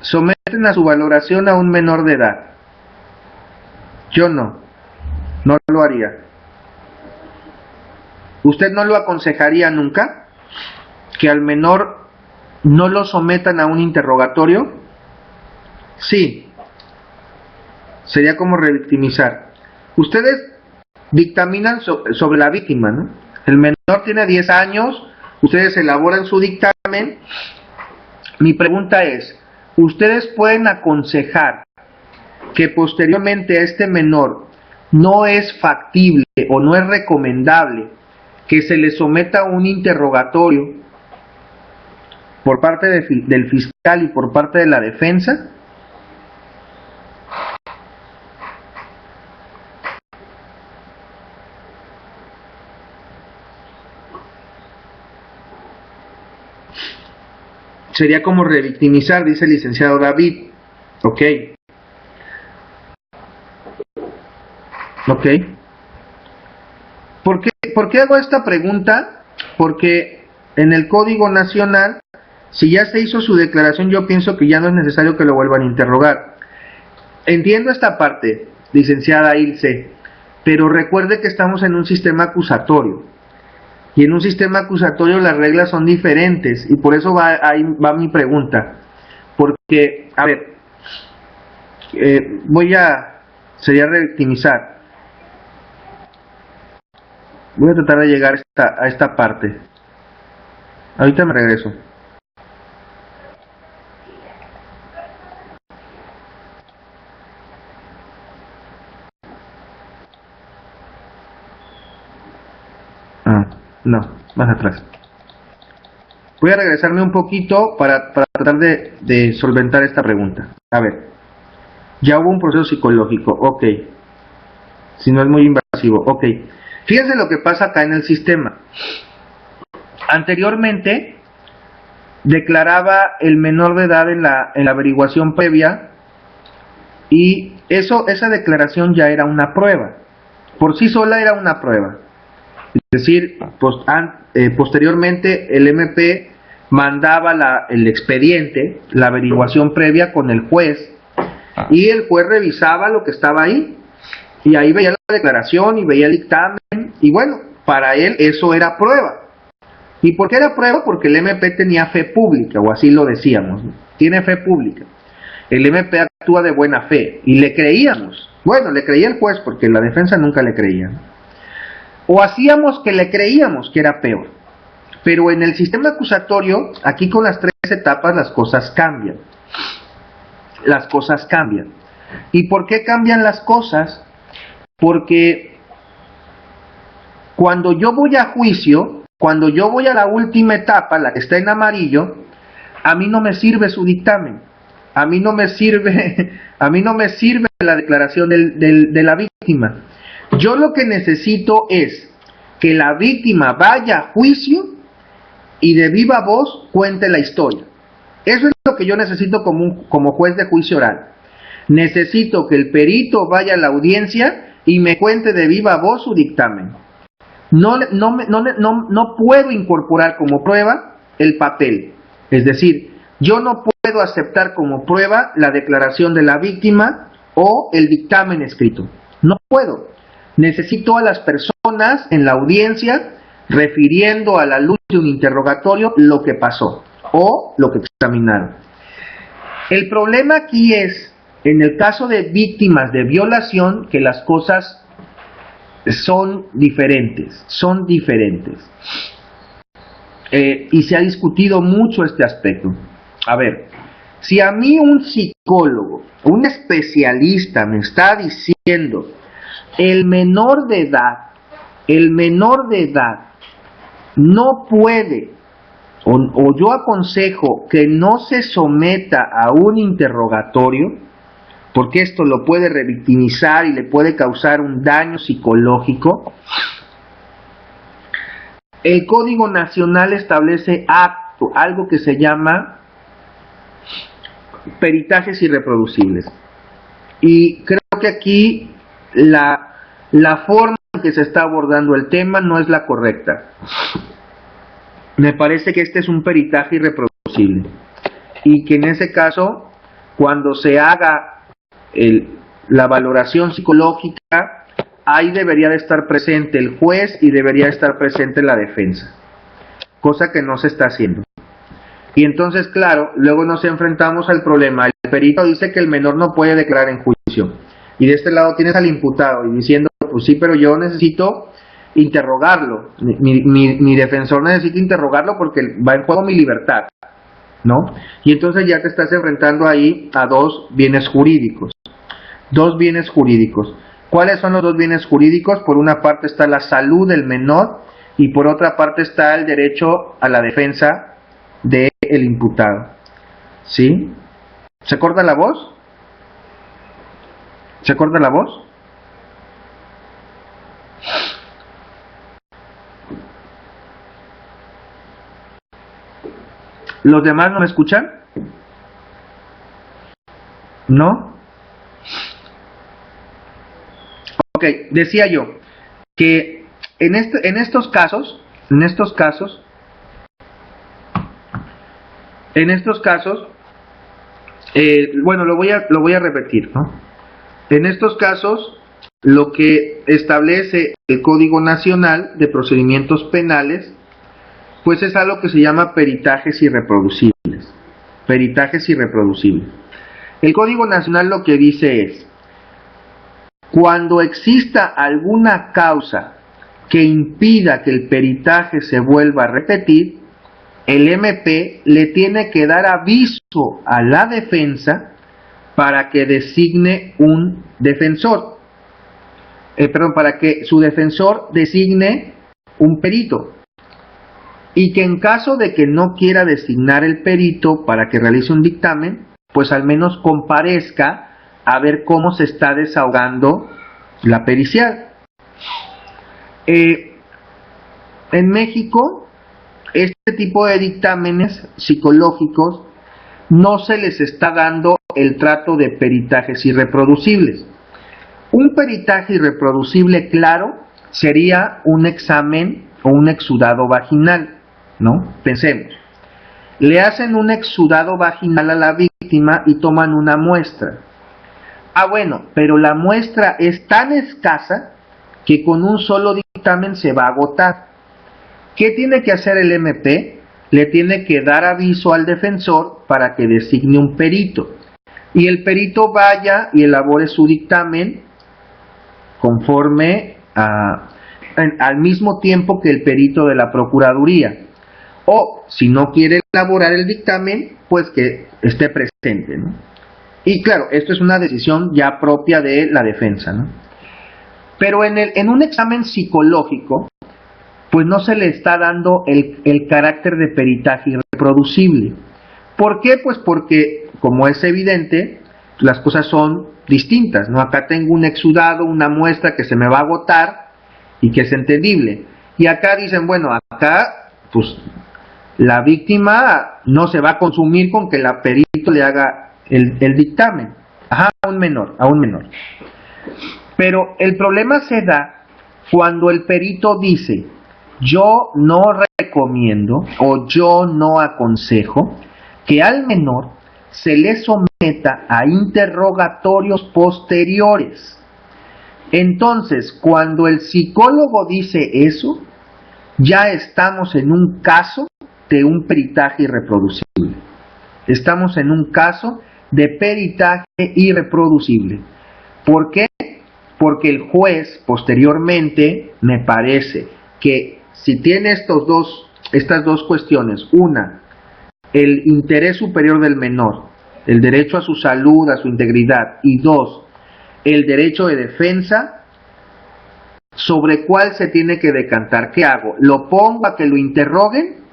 Someten a su valoración a un menor de edad. Yo no lo haría. ¿Usted no lo aconsejaría nunca? ¿Que al menor no lo sometan a un interrogatorio? Sí. Sería como revictimizar. Ustedes dictaminan sobre la víctima, ¿no? El menor tiene 10 años, ustedes elaboran su dictamen. Mi pregunta es, ¿ustedes pueden aconsejar que posteriormente a este menor no es factible o no es recomendable que se le someta a un interrogatorio por parte del fiscal y por parte de la defensa? Sería como revictimizar, dice el licenciado David. Ok. Ok. ¿Por qué hago esta pregunta? Porque en el Código Nacional, si ya se hizo su declaración, yo pienso que ya no es necesario que lo vuelvan a interrogar. Entiendo esta parte, licenciada Ilse, pero recuerde que estamos en un sistema acusatorio. Y en un sistema acusatorio las reglas son diferentes, y por eso ahí va mi pregunta. Porque, a ver, sería revictimizar. Voy a tratar de llegar a esta parte. Ahorita me regreso. No, más atrás. Voy a regresarme un poquito para tratar de solventar esta pregunta. A ver, ya hubo un proceso psicológico, ok. Si no es muy invasivo, ok. Fíjense lo que pasa acá en el sistema. Anteriormente, declaraba el menor de edad en la averiguación previa, y esa declaración ya era una prueba. Por sí sola era una prueba. Es decir, posteriormente el MP mandaba el expediente, la averiguación previa con el juez, y el juez revisaba lo que estaba ahí, y ahí veía la declaración y veía el dictamen, y bueno, para él eso era prueba. ¿Y por qué era prueba? Porque el MP tenía fe pública, o así lo decíamos, ¿no? Tiene fe pública. El MP actúa de buena fe, y le creíamos. Bueno, le creía el juez, porque la defensa nunca le creía, ¿no? O hacíamos que le creíamos que era peor. Pero en el sistema acusatorio, aquí con las 3 etapas, las cosas cambian. Las cosas cambian. ¿Y por qué cambian las cosas? Porque cuando yo voy a juicio, cuando yo voy a la última etapa, la que está en amarillo, a mí no me sirve su dictamen. A mí no me sirve la declaración de la víctima. Yo lo que necesito es que la víctima vaya a juicio y de viva voz cuente la historia. Eso es lo que yo necesito como juez de juicio oral. Necesito que el perito vaya a la audiencia y me cuente de viva voz su dictamen. No puedo incorporar como prueba el papel. Es decir, yo no puedo aceptar como prueba la declaración de la víctima o el dictamen escrito. No puedo. Necesito a las personas en la audiencia refiriendo a la luz de un interrogatorio lo que pasó o lo que examinaron. El problema aquí es, en el caso de víctimas de violación, que las cosas son diferentes, y se ha discutido mucho este aspecto. A ver, Si a mí un psicólogo, un especialista me está diciendo el menor de edad no puede, o yo aconsejo que no se someta a un interrogatorio, porque esto lo puede revictimizar y le puede causar un daño psicológico, el Código Nacional establece algo que se llama peritajes irreproducibles. Y creo que aquí la forma en que se está abordando el tema no es la correcta. Me parece que este es un peritaje irreproducible y que en ese caso, cuando se haga la valoración psicológica, ahí debería de estar presente el juez y debería estar presente la defensa, cosa que no se está haciendo. Y entonces, claro, luego nos enfrentamos al problema. El perito dice que el menor no puede declarar en juicio. Y de este lado tienes al imputado y diciendo, pues sí, pero yo necesito interrogarlo. Mi defensor necesita interrogarlo porque va en juego mi libertad, ¿no? Y entonces ya te estás enfrentando ahí a dos bienes jurídicos. Dos bienes jurídicos. ¿Cuáles son los dos bienes jurídicos? Por una parte está la salud del menor y por otra parte está el derecho a la defensa del imputado. ¿Sí? ¿Se corta la voz? ¿Se corta la voz? ¿Los demás no me escuchan? ¿No? Ok, decía yo que en estos casos, bueno, lo voy a repetir, ¿no? En estos casos, lo que establece el Código Nacional de Procedimientos Penales, pues es algo que se llama peritajes irreproducibles. Peritajes irreproducibles. El Código Nacional lo que dice es, cuando exista alguna causa que impida que el peritaje se vuelva a repetir, el MP le tiene que dar aviso a la defensa para que designe un defensor. Para que su defensor designe un perito. Y que en caso de que no quiera designar el perito para que realice un dictamen, pues al menos comparezca a ver cómo se está desahogando la pericial. En México, este tipo de dictámenes psicológicos no se les está dando el trato de peritajes irreproducibles. Un peritaje irreproducible, claro, sería un examen o un exudado vaginal, ¿no? Pensemos, le hacen un exudado vaginal a la víctima y toman una muestra. Ah, bueno, pero la muestra es tan escasa que con un solo dictamen se va a agotar. ¿Qué tiene que hacer el MP? Le tiene que dar aviso al defensor para que designe un perito. Y el perito vaya y elabore su dictamen conforme al mismo tiempo que el perito de la Procuraduría. O, si no quiere elaborar el dictamen, pues que esté presente, ¿no? Y claro, esto es una decisión ya propia de la defensa, ¿no? Pero en un examen psicológico, pues no se le está dando el carácter de peritaje irreproducible. ¿Por qué? Pues porque, como es evidente, las cosas son distintas, ¿no? Acá tengo un exudado, una muestra que se me va a agotar y que es entendible. Y acá dicen, bueno, acá, pues, la víctima no se va a consumir con que la perito le haga el dictamen. Ajá, a un menor. Pero el problema se da cuando el perito dice, yo no recomiendo o yo no aconsejo que al menor se le someta a interrogatorios posteriores. Entonces, cuando el psicólogo dice eso, ya estamos en un caso de un peritaje irreproducible. Estamos en un caso de peritaje irreproducible. ¿Por qué? Porque el juez posteriormente, me parece que si tiene estas dos cuestiones, una, el interés superior del menor el derecho a su salud, a su integridad, y dos, el derecho de defensa, ¿sobre cuál se tiene que decantar? ¿Qué hago? ¿Lo pongo a que lo interroguen?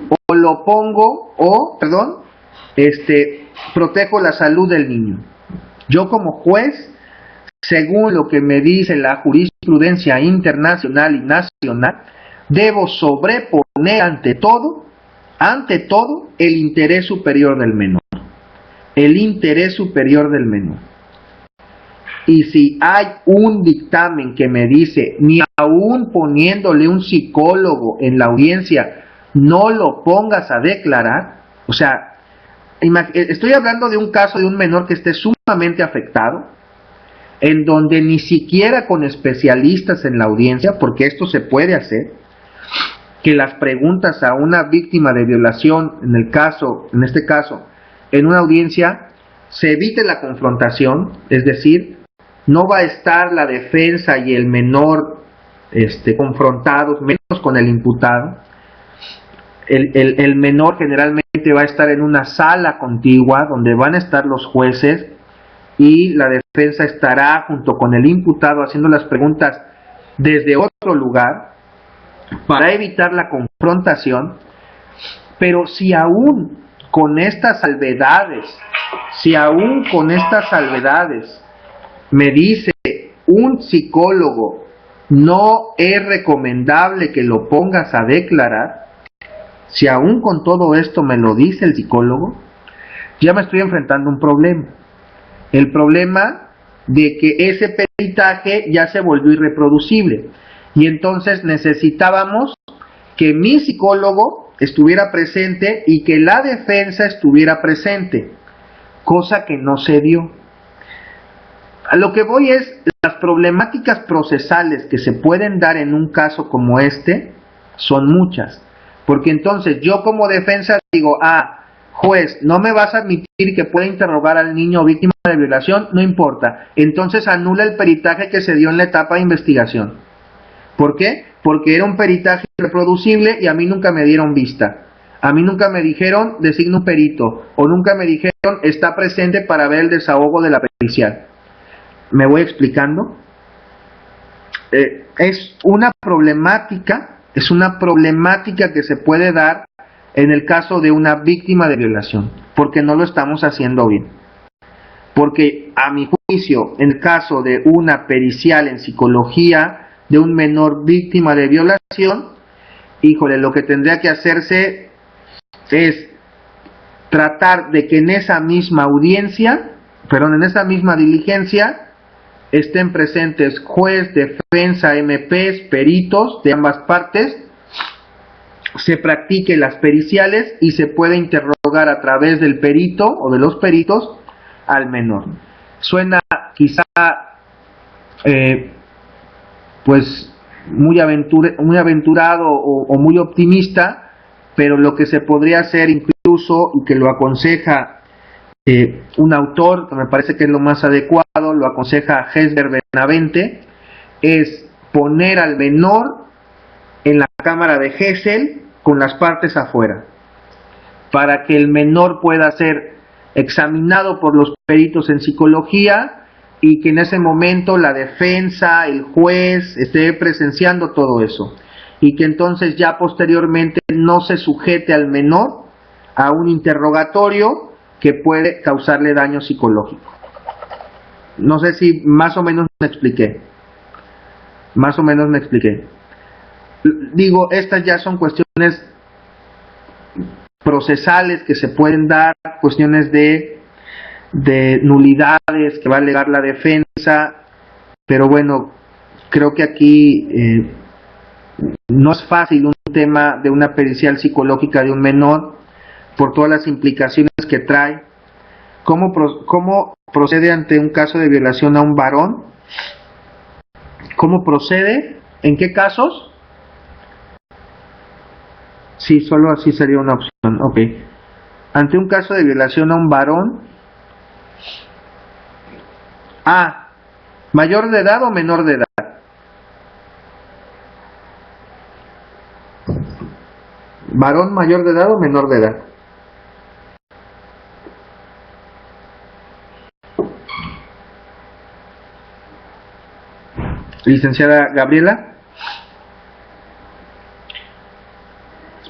¿O lo pongo, protejo la salud del niño? Yo como juez, según lo que me dice la jurisprudencia internacional y nacional, debo sobreponer ante todo, el interés superior del menor. El interés superior del menor. Y si hay un dictamen que me dice, ni aún poniéndole un psicólogo en la audiencia, no lo pongas a declarar, o sea, estoy hablando de un caso de un menor que esté sumamente afectado, en donde ni siquiera con especialistas en la audiencia, porque esto se puede hacer, que las preguntas a una víctima de violación, en este caso, en una audiencia, se evite la confrontación, es decir, no va a estar la defensa y el menor confrontados, menos con el imputado. El menor generalmente va a estar en una sala contigua donde van a estar los jueces y la defensa estará junto con el imputado haciendo las preguntas desde otro lugar para evitar la confrontación. Pero si aún con estas salvedades, me dice un psicólogo, no es recomendable que lo pongas a declarar, si aún con todo esto me lo dice el psicólogo, ya me estoy enfrentando a un problema. El problema de que ese peritaje ya se volvió irreproducible. Y entonces necesitábamos que mi psicólogo estuviera presente y que la defensa estuviera presente, cosa que no se dio. A lo que voy es, las problemáticas procesales que se pueden dar en un caso como este son muchas, porque entonces yo como defensa digo, juez, no me vas a admitir que pueda interrogar al niño víctima de violación, no importa, entonces anula el peritaje que se dio en la etapa de investigación. ¿Por qué? Porque era un peritaje reproducible y a mí nunca me dieron vista. A mí nunca me dijeron designa un perito, o nunca me dijeron está presente para ver el desahogo de la pericial. ¿Me voy explicando? Es una problemática que se puede dar en el caso de una víctima de violación, porque no lo estamos haciendo bien. Porque a mi juicio, en el caso de una pericial en psicología de un menor víctima de violación, híjole, lo que tendría que hacerse es tratar de que en esa misma diligencia, estén presentes juez, defensa, MPs, peritos de ambas partes, se practique las periciales y se puede interrogar a través del perito o de los peritos al menor. Suena quizá pues muy aventurado o muy optimista, pero lo que se podría hacer incluso, y que lo aconseja un autor, que me parece que es lo más adecuado, lo aconseja Hesber Benavente, es poner al menor en la cámara de Gesell con las partes afuera, para que el menor pueda ser examinado por los peritos en psicología y que en ese momento la defensa, el juez, esté presenciando todo eso, y que entonces ya posteriormente no se sujete al menor a un interrogatorio que puede causarle daño psicológico. No sé si más o menos me expliqué. Digo, estas ya son cuestiones procesales que se pueden dar, cuestiones de nulidades que va a alegar la defensa, pero bueno, creo que aquí no es fácil un tema de una pericial psicológica de un menor por todas las implicaciones que trae. ¿Cómo procede ante un caso de violación a un varón? ¿Cómo procede? ¿En qué casos? Sí, solo así sería una opción. Ok. Ante un caso de violación a un varón, ¿mayor de edad o menor de edad? ¿Varón mayor de edad o menor de edad? licenciada Gabriela.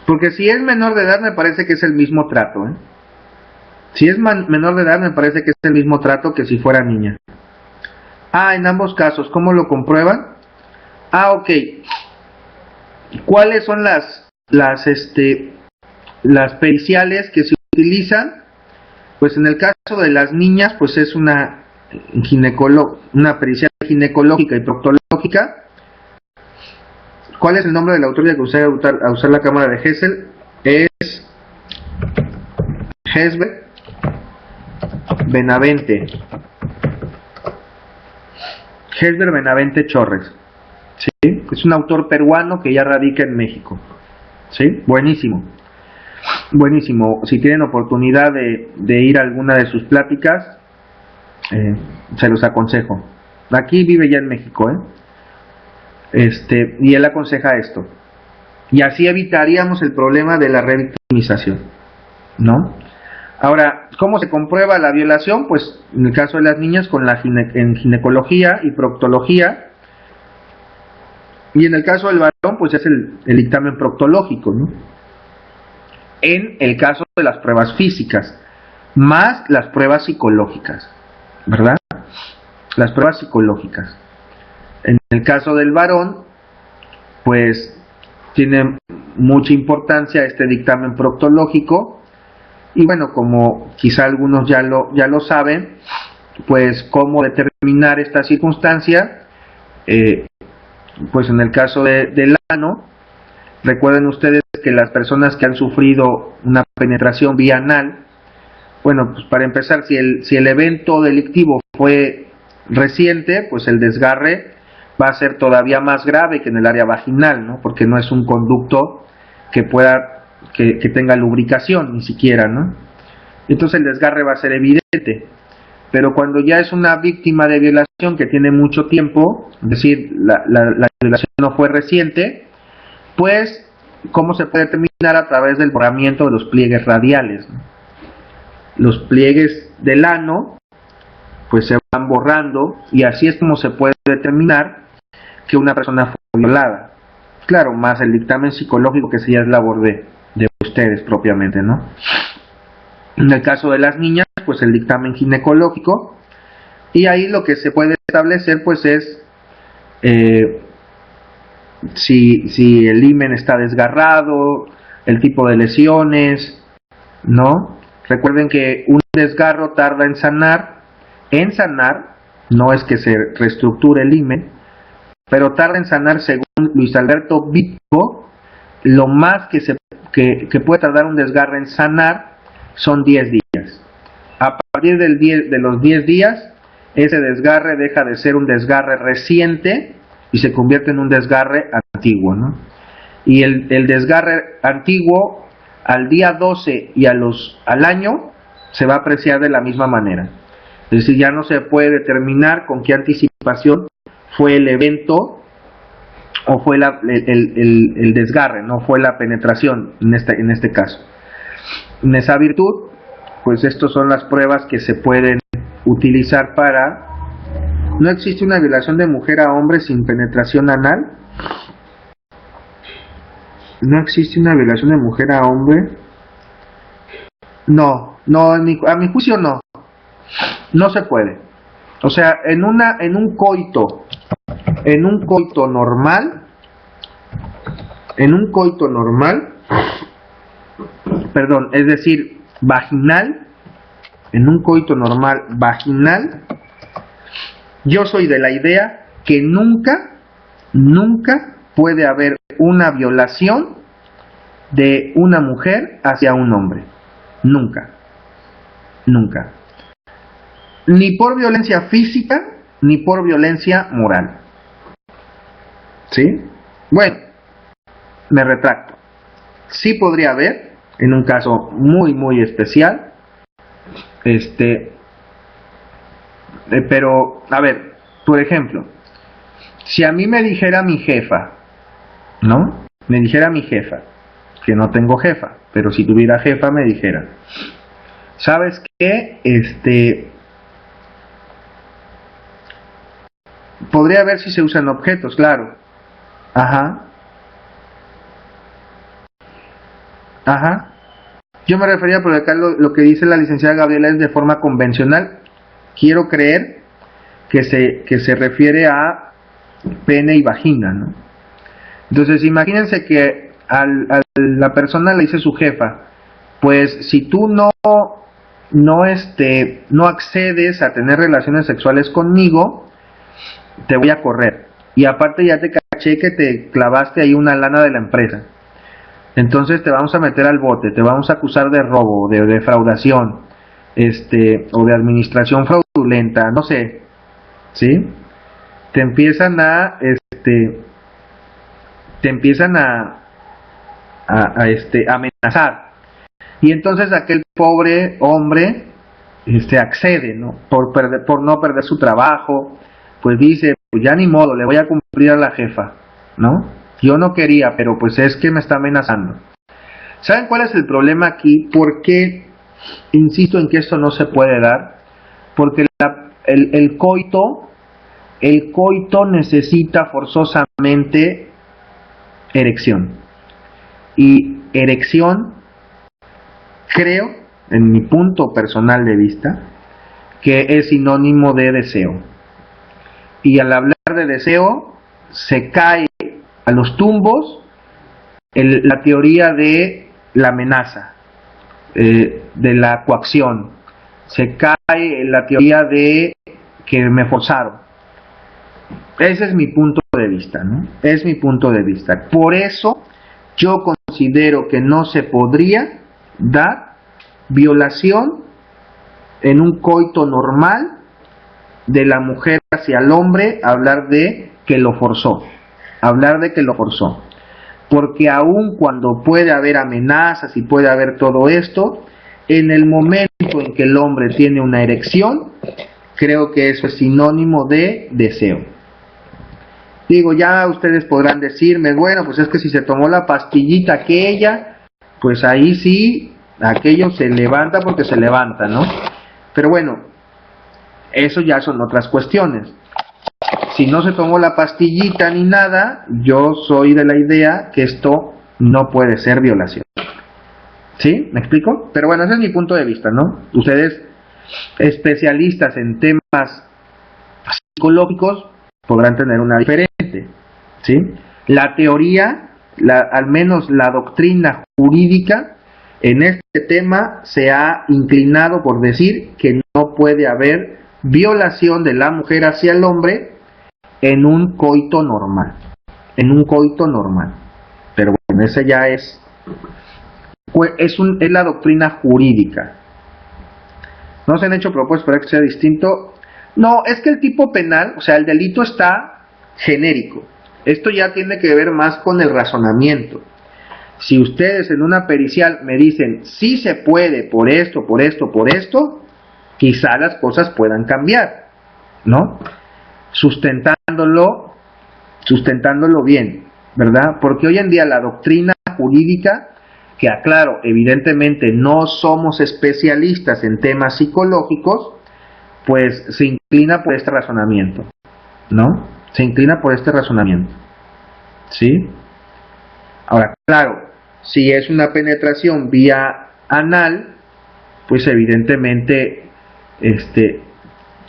Porque si es menor de edad me parece que es el mismo trato, ¿eh? Si es menor de edad me parece que es el mismo trato que si fuera niña. Ah, en ambos casos, ¿cómo lo comprueban? Ah, ok. ¿Cuáles son las periciales que se utilizan? Pues en el caso de las niñas, pues es una pericial ginecológica y proctológica. ¿Cuál es el nombre del autor que usar la cámara de Hessel? Es Hesbert Benavente. Hesbert Benavente Chorres. ¿Sí? Es un autor peruano que ya radica en México. ¿Sí? Buenísimo. Buenísimo. Si tienen oportunidad de ir a alguna de sus pláticas, se los aconsejo. Aquí vive ya en México, y él aconseja esto. Y así evitaríamos el problema de la revictimización, ¿no? Ahora, ¿cómo se comprueba la violación? Pues en el caso de las niñas con en ginecología y proctología. Y en el caso del varón, pues es el dictamen proctológico, ¿no? En el caso de las pruebas físicas, más las pruebas psicológicas, ¿verdad? Las pruebas psicológicas. En el caso del varón, pues tiene mucha importancia este dictamen proctológico. Y bueno, como quizá algunos ya lo saben, pues cómo determinar esta circunstancia. Pues en el caso del ano, recuerden ustedes que las personas que han sufrido una penetración vía anal, bueno, pues para empezar, si el evento delictivo fue reciente, pues el desgarre va a ser todavía más grave que en el área vaginal, ¿no? Porque no es un conducto que tenga lubricación, ni siquiera, ¿no? Entonces el desgarre va a ser evidente. Pero cuando ya es una víctima de violación que tiene mucho tiempo, es decir, la violación no fue reciente, pues, ¿cómo se puede determinar? A través del borramiento de los pliegues radiales, ¿no? Los pliegues del ano, pues se van borrando, y así es como se puede determinar que una persona fue violada. Claro, más el dictamen psicológico, que sí ya es labor de ustedes propiamente, ¿no? En el caso de las niñas, pues el dictamen ginecológico, y ahí lo que se puede establecer pues es si el himen está desgarrado, el tipo de lesiones, ¿no? Recuerden que un desgarro tarda en sanar, no es que se reestructure el himen, pero tarda en sanar, según Luis Alberto Vico, lo más que puede tardar un desgarre en sanar son 10 días. A partir de los 10 días, ese desgarre deja de ser un desgarre reciente y se convierte en un desgarre antiguo, ¿no? Y el desgarre antiguo, al día 12 y al año, se va a apreciar de la misma manera. Es decir, ya no se puede determinar con qué anticipación fue el evento o fue el desgarre, no fue la penetración en este caso. En esa virtud, pues estas son las pruebas que se pueden utilizar para... ¿No existe una violación de mujer a hombre sin penetración anal? ¿No existe una violación de mujer a hombre? No, a mi juicio no. No se puede. O sea, en un coito normal, perdón, es decir, vaginal, en un coito normal vaginal, yo soy de la idea que nunca puede haber una violación de una mujer hacia un hombre. Nunca. Ni por violencia física, ni por violencia moral. ¿Sí? Bueno, me retracto. Sí podría haber, en un caso muy especial, pero, a ver, por ejemplo, si a mí me dijera mi jefa, ¿no? Me dijera mi jefa, que no tengo jefa, pero si tuviera jefa me dijera, ¿sabes qué? Podría ver si se usan objetos, claro. Ajá, ajá. Yo me refería, por acá lo que dice la licenciada Gabriela es de forma convencional. Quiero creer que se refiere a pene y vagina, ¿no? Entonces, imagínense que a la persona le dice su jefa, pues si tú no accedes a tener relaciones sexuales conmigo, te voy a correr. Y aparte ya te caché que te clavaste ahí una lana de la empresa. Entonces te vamos a meter al bote, te vamos a acusar de robo, de defraudación, o de administración fraudulenta, no sé, ¿sí? Te empiezan a amenazar. Y entonces aquel pobre hombre accede, ¿no? Por no perder su trabajo, pues dice, pues ya ni modo, le voy a cumplir a la jefa, ¿no? Yo no quería, pero pues es que me está amenazando. ¿Saben cuál es el problema aquí? ¿Por qué insisto en que esto no se puede dar? Porque el coito necesita forzosamente erección. Y erección, creo, en mi punto personal de vista, que es sinónimo de deseo. Y al hablar de deseo, se cae a los tumbos la teoría de la amenaza, de la coacción. Se cae la teoría de que me forzaron. Ese es mi punto de vista, ¿no? Es mi punto de vista. Por eso yo considero que no se podría dar violación en un coito normal de la mujer hacia el hombre, hablar de que lo forzó, porque aun cuando puede haber amenazas y puede haber todo esto, en el momento en que el hombre tiene una erección, creo que eso es sinónimo de deseo. Digo, ya ustedes podrán decirme, bueno, pues es que si se tomó la pastillita aquella, pues ahí sí, aquello se levanta porque se levanta, ¿no? Pero bueno, eso ya son otras cuestiones. Si no se tomó la pastillita ni nada, yo soy de la idea que esto no puede ser violación. ¿Sí? ¿Me explico? Pero bueno, ese es mi punto de vista, ¿no? Ustedes, especialistas en temas psicológicos, podrán tener una diferente, ¿sí? La teoría, al menos la doctrina jurídica, en este tema se ha inclinado por decir que no puede haber violación de la mujer hacia el hombre en un coito normal. Pero bueno, esa ya es la doctrina jurídica. ¿No se han hecho propuestas para que sea distinto? No, es que el tipo penal, o sea, el delito está genérico. Esto ya tiene que ver más con el razonamiento. Si ustedes en una pericial me dicen, sí se puede por esto, quizá las cosas puedan cambiar, ¿no? Sustentándolo bien, ¿verdad? Porque hoy en día la doctrina jurídica, que aclaro, evidentemente no somos especialistas en temas psicológicos, pues se inclina por este razonamiento, ¿no? ¿Sí? Ahora, claro, si es una penetración vía anal, pues evidentemente,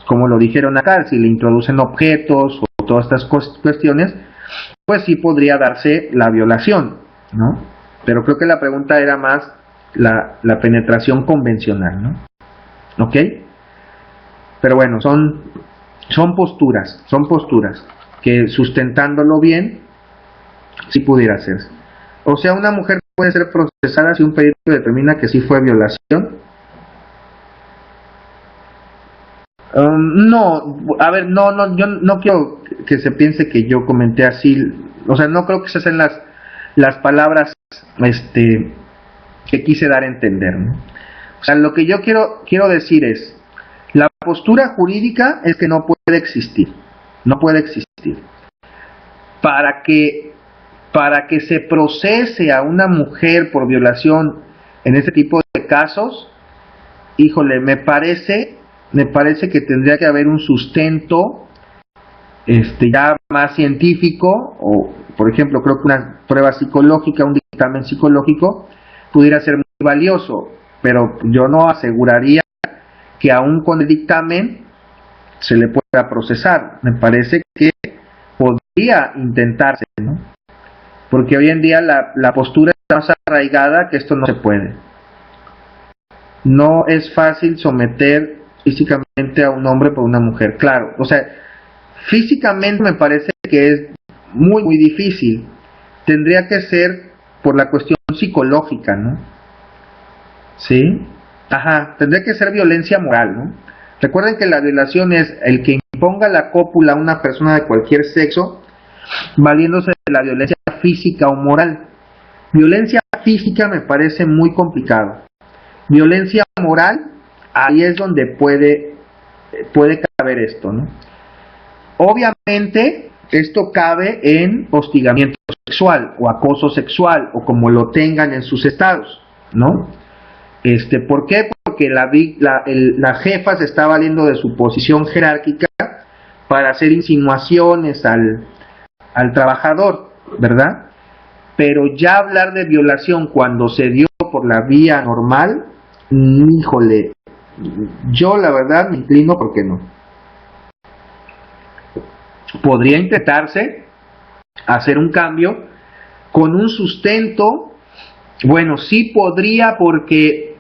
como lo dijeron acá, si le introducen objetos o todas estas cuestiones, pues sí podría darse la violación, ¿no? Pero creo que la pregunta era más la penetración convencional, ¿no? ¿Ok? Pero bueno, son posturas que sustentándolo bien, sí pudiera hacerse. O sea, una mujer puede ser procesada si un perito determina que sí fue violación. No, a ver, no, yo no quiero que se piense que yo comenté así, o sea, no creo que esas sean las palabras que quise dar a entender, ¿no? O sea, lo que yo quiero decir es, la postura jurídica es que no puede existir. Para que se procese a una mujer por violación en este tipo de casos, híjole, me parece que tendría que haber un sustento ya más científico, o por ejemplo creo que una prueba psicológica, un dictamen psicológico pudiera ser muy valioso, pero yo no aseguraría que aún con el dictamen se le pueda procesar. Me parece que podría intentarse, ¿no? Porque hoy en día la postura está más arraigada que esto no se puede. No es fácil someter físicamente a un hombre por una mujer, claro, o sea, físicamente me parece que es muy, muy difícil. Tendría que ser por la cuestión psicológica, ¿no? ¿Sí? Ajá, tendría que ser violencia moral, ¿no? Recuerden que la violación es el que imponga la cópula a una persona de cualquier sexo, valiéndose de la violencia física o moral. Violencia física me parece muy complicado. Violencia moral, ahí es donde puede caber esto, ¿no? Obviamente, esto cabe en hostigamiento sexual o acoso sexual o como lo tengan en sus estados, ¿no? ¿Por qué? Porque la jefa se está valiendo de su posición jerárquica para hacer insinuaciones al trabajador, ¿verdad? Pero ya hablar de violación cuando se dio por la vía normal, híjole, yo la verdad me inclino porque no. Podría intentarse hacer un cambio con un sustento. Bueno, sí podría, porque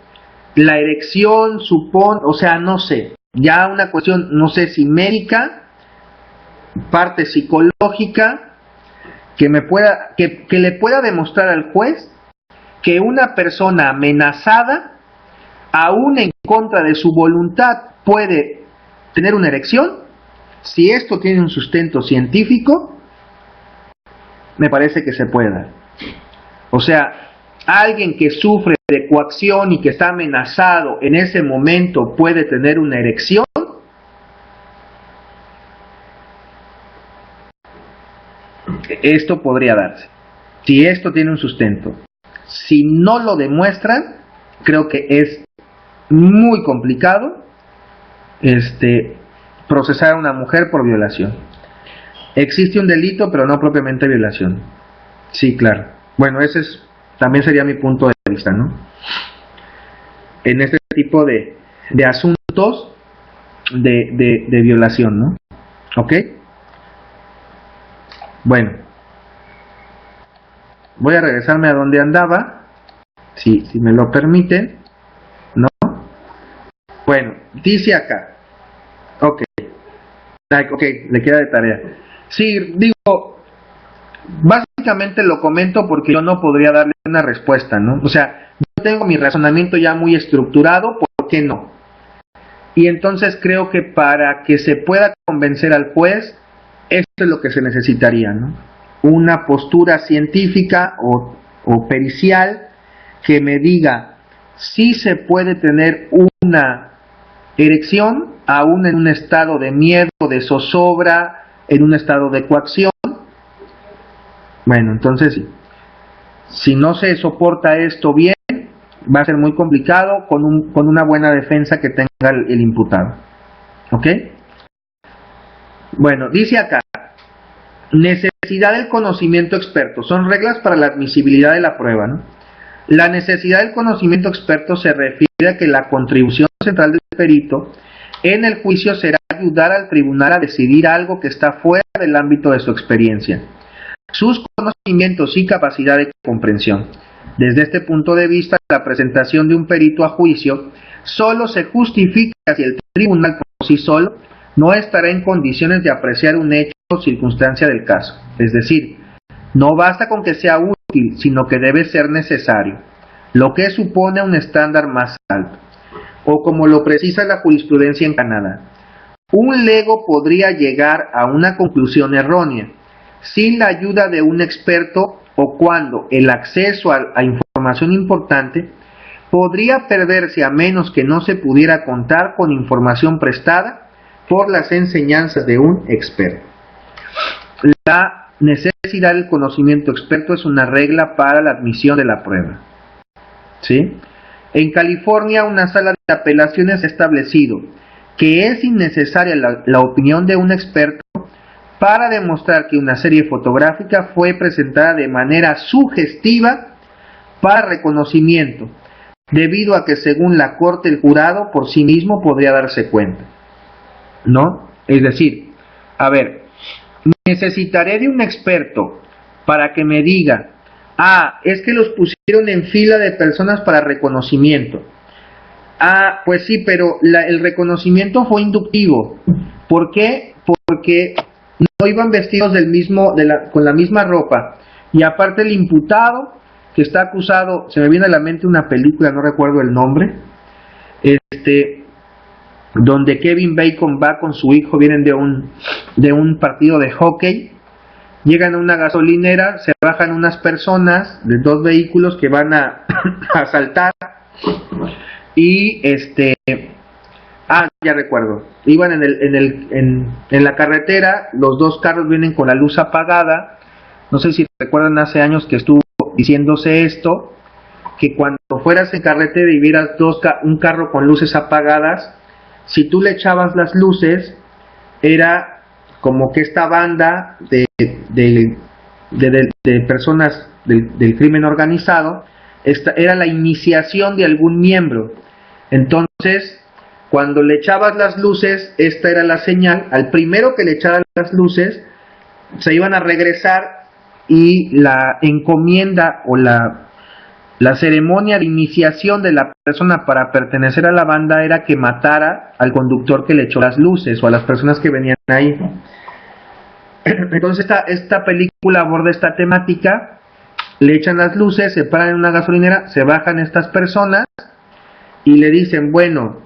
la erección supone, o sea, no sé, ya una cuestión, no sé si médica, parte psicológica, que le pueda demostrar al juez que una persona amenazada, aún en contra de su voluntad, puede tener una erección. Si esto tiene un sustento científico, me parece que se puede dar. O sea, alguien que sufre de coacción y que está amenazado en ese momento puede tener una erección. Esto podría darse, si esto tiene un sustento. Si no lo demuestran, creo que es muy complicado procesar a una mujer por violación. Existe un delito, pero no propiamente violación. Sí, claro. Bueno, también sería mi punto de vista, ¿no? En este tipo de asuntos de violación, ¿no? ¿Ok? Bueno, voy a regresarme a donde andaba, si me lo permiten, ¿no? Bueno, dice acá, ok, le queda de tarea. Sí, digo, básicamente lo comento porque yo no podría darle una respuesta, ¿no? O sea, yo tengo mi razonamiento ya muy estructurado, ¿por qué no? Y entonces creo que para que se pueda convencer al juez, esto es lo que se necesitaría, ¿no? Una postura científica o pericial que me diga si se puede tener una erección aún en un estado de miedo, de zozobra, en un estado de coacción. Bueno, entonces si no se soporta esto bien, va a ser muy complicado con una buena defensa que tenga el imputado. ¿Ok? Bueno, dice acá, necesidad del conocimiento experto. Son reglas para la admisibilidad de la prueba, ¿no? La necesidad del conocimiento experto se refiere a que la contribución central del perito en el juicio será ayudar al tribunal a decidir algo que está fuera del ámbito de su experiencia, sus conocimientos y capacidad de comprensión. Desde este punto de vista, la presentación de un perito a juicio solo se justifica si el tribunal por sí solo no estará en condiciones de apreciar un hecho o circunstancia del caso. Es decir, no basta con que sea útil, sino que debe ser necesario, lo que supone un estándar más alto. O como lo precisa la jurisprudencia en Canadá, un lego podría llegar a una conclusión errónea sin la ayuda de un experto o cuando el acceso a información importante podría perderse a menos que no se pudiera contar con información prestada por las enseñanzas de un experto. La necesidad del conocimiento experto es una regla para la admisión de la prueba. ¿Sí? En California, una sala de apelaciones ha establecido que es innecesaria la opinión de un experto para demostrar que una serie fotográfica fue presentada de manera sugestiva para reconocimiento, debido a que según la Corte el jurado por sí mismo podría darse cuenta, ¿no? Es decir, a ver, necesitaré de un experto para que me diga, es que los pusieron en fila de personas para reconocimiento. Pues sí, pero el reconocimiento fue inductivo. ¿Por qué? Porque no iban vestidos con la misma ropa. Y aparte el imputado que está acusado, se me viene a la mente una película, no recuerdo el nombre, donde Kevin Bacon va con su hijo, vienen de un partido de hockey, llegan a una gasolinera, se bajan unas personas de 2 vehículos que van a asaltar y ya recuerdo, iban en la carretera, los 2 carros vienen con la luz apagada. No sé si recuerdan hace años que estuvo diciéndose esto, que cuando fueras en carretera y vieras un carro con luces apagadas, si tú le echabas las luces, era como que esta banda de personas del crimen organizado, era la iniciación de algún miembro. Entonces, cuando le echabas las luces, esta era la señal. Al primero que le echaban las luces, se iban a regresar y la encomienda o la ceremonia de iniciación de la persona para pertenecer a la banda era que matara al conductor que le echó las luces o a las personas que venían ahí. Entonces esta película aborda esta temática, le echan las luces, se paran en una gasolinera, se bajan estas personas y le dicen, bueno,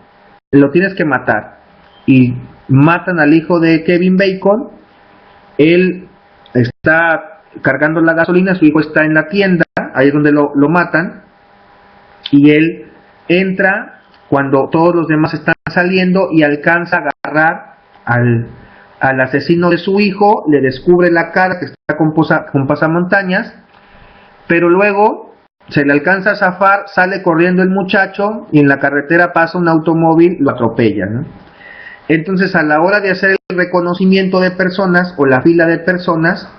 lo tienes que matar. Y matan al hijo de Kevin Bacon, él está cargando la gasolina, su hijo está en la tienda, ahí es donde lo matan, y él entra cuando todos los demás están saliendo y alcanza a agarrar al asesino de su hijo, le descubre la cara que está con pasamontañas, pero luego se le alcanza a zafar, sale corriendo el muchacho y en la carretera pasa un automóvil, lo atropella, ¿no? Entonces, a la hora de hacer el reconocimiento de personas o la fila de personas,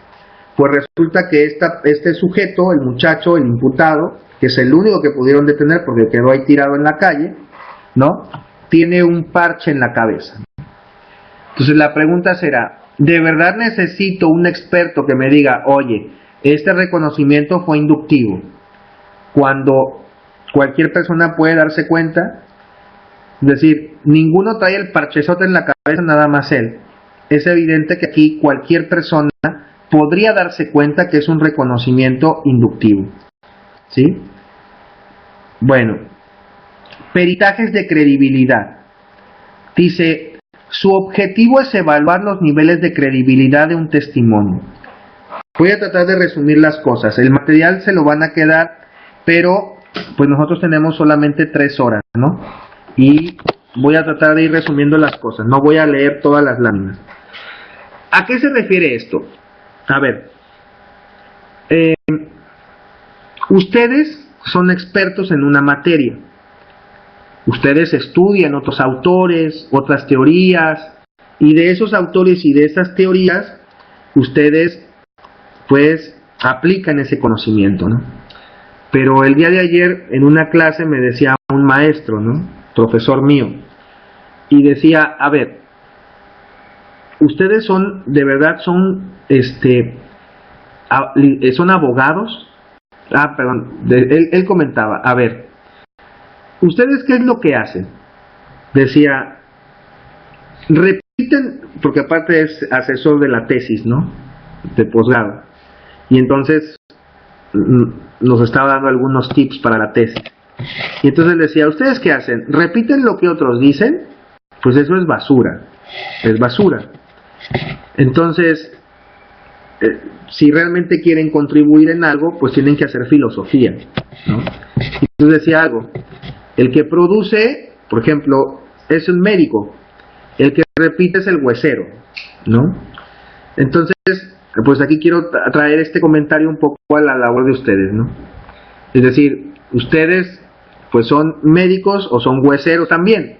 pues resulta que este sujeto, el muchacho, el imputado, que es el único que pudieron detener porque quedó ahí tirado en la calle, ¿no? Tiene un parche en la cabeza. Entonces la pregunta será, ¿de verdad necesito un experto que me diga, oye, este reconocimiento fue inductivo? Cuando cualquier persona puede darse cuenta, es decir, ninguno trae el parchezote en la cabeza, nada más él. Es evidente que aquí cualquier persona podría darse cuenta que es un reconocimiento inductivo, ¿sí? Bueno, peritajes de credibilidad. Dice, su objetivo es evaluar los niveles de credibilidad de un testimonio. Voy a tratar de resumir las cosas. El material se lo van a quedar, pero pues nosotros tenemos solamente 3 horas, ¿no? Y voy a tratar de ir resumiendo las cosas. No voy a leer todas las láminas. ¿A qué se refiere esto? A ver, ustedes son expertos en una materia. Ustedes estudian otros autores, otras teorías, y de esos autores y de esas teorías, ustedes pues aplican ese conocimiento, ¿no? Pero el día de ayer en una clase me decía un maestro, ¿no? Profesor mío, y decía, a ver, ustedes son, de verdad son, son abogados. Perdón, él comentaba, a ver, ¿ustedes qué es lo que hacen? Decía, repiten, porque aparte es asesor de la tesis, ¿no? De posgrado. Y entonces nos estaba dando algunos tips para la tesis. Y entonces decía, ¿ustedes qué hacen? ¿Repiten lo que otros dicen? Pues eso es basura. Es basura. Entonces, si realmente quieren contribuir en algo, pues tienen que hacer filosofía, ¿no? Y entonces decía algo, el que produce, por ejemplo, es un médico, el que repite es el huesero, ¿no? Entonces, pues aquí quiero traer este comentario un poco a la labor de ustedes, ¿no? Es decir, ustedes pues son médicos o son hueseros también,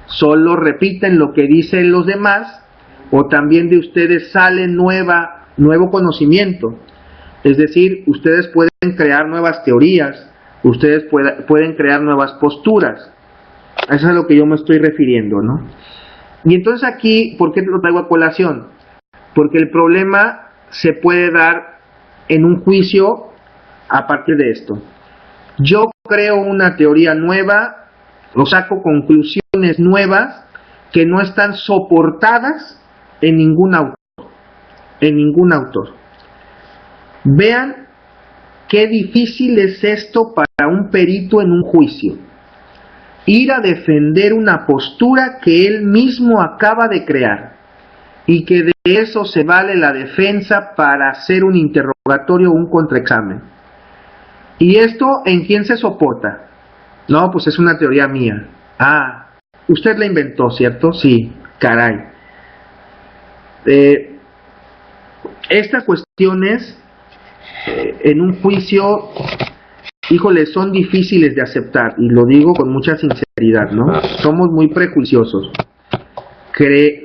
solo repiten lo que dicen los demás o también de ustedes sale nuevo conocimiento. Es decir, ustedes pueden crear nuevas teorías, ustedes pueden crear nuevas posturas. Eso es a lo que yo me estoy refiriendo, ¿no? Y entonces aquí, ¿por qué lo traigo a colación? Porque el problema se puede dar en un juicio a partir de esto. Yo creo una teoría nueva, o saco conclusiones nuevas que no están soportadas en ningún autor. En ningún autor. Vean qué difícil es esto para un perito en un juicio. Ir a defender una postura que él mismo acaba de crear y que de eso se vale la defensa para hacer un interrogatorio o un contraexamen. ¿Y esto en quién se soporta? No, pues es una teoría mía. Ah, usted la inventó, ¿cierto? Sí, caray. Estas cuestiones en un juicio, híjole, son difíciles de aceptar, y lo digo con mucha sinceridad, ¿no? Somos muy prejuiciosos,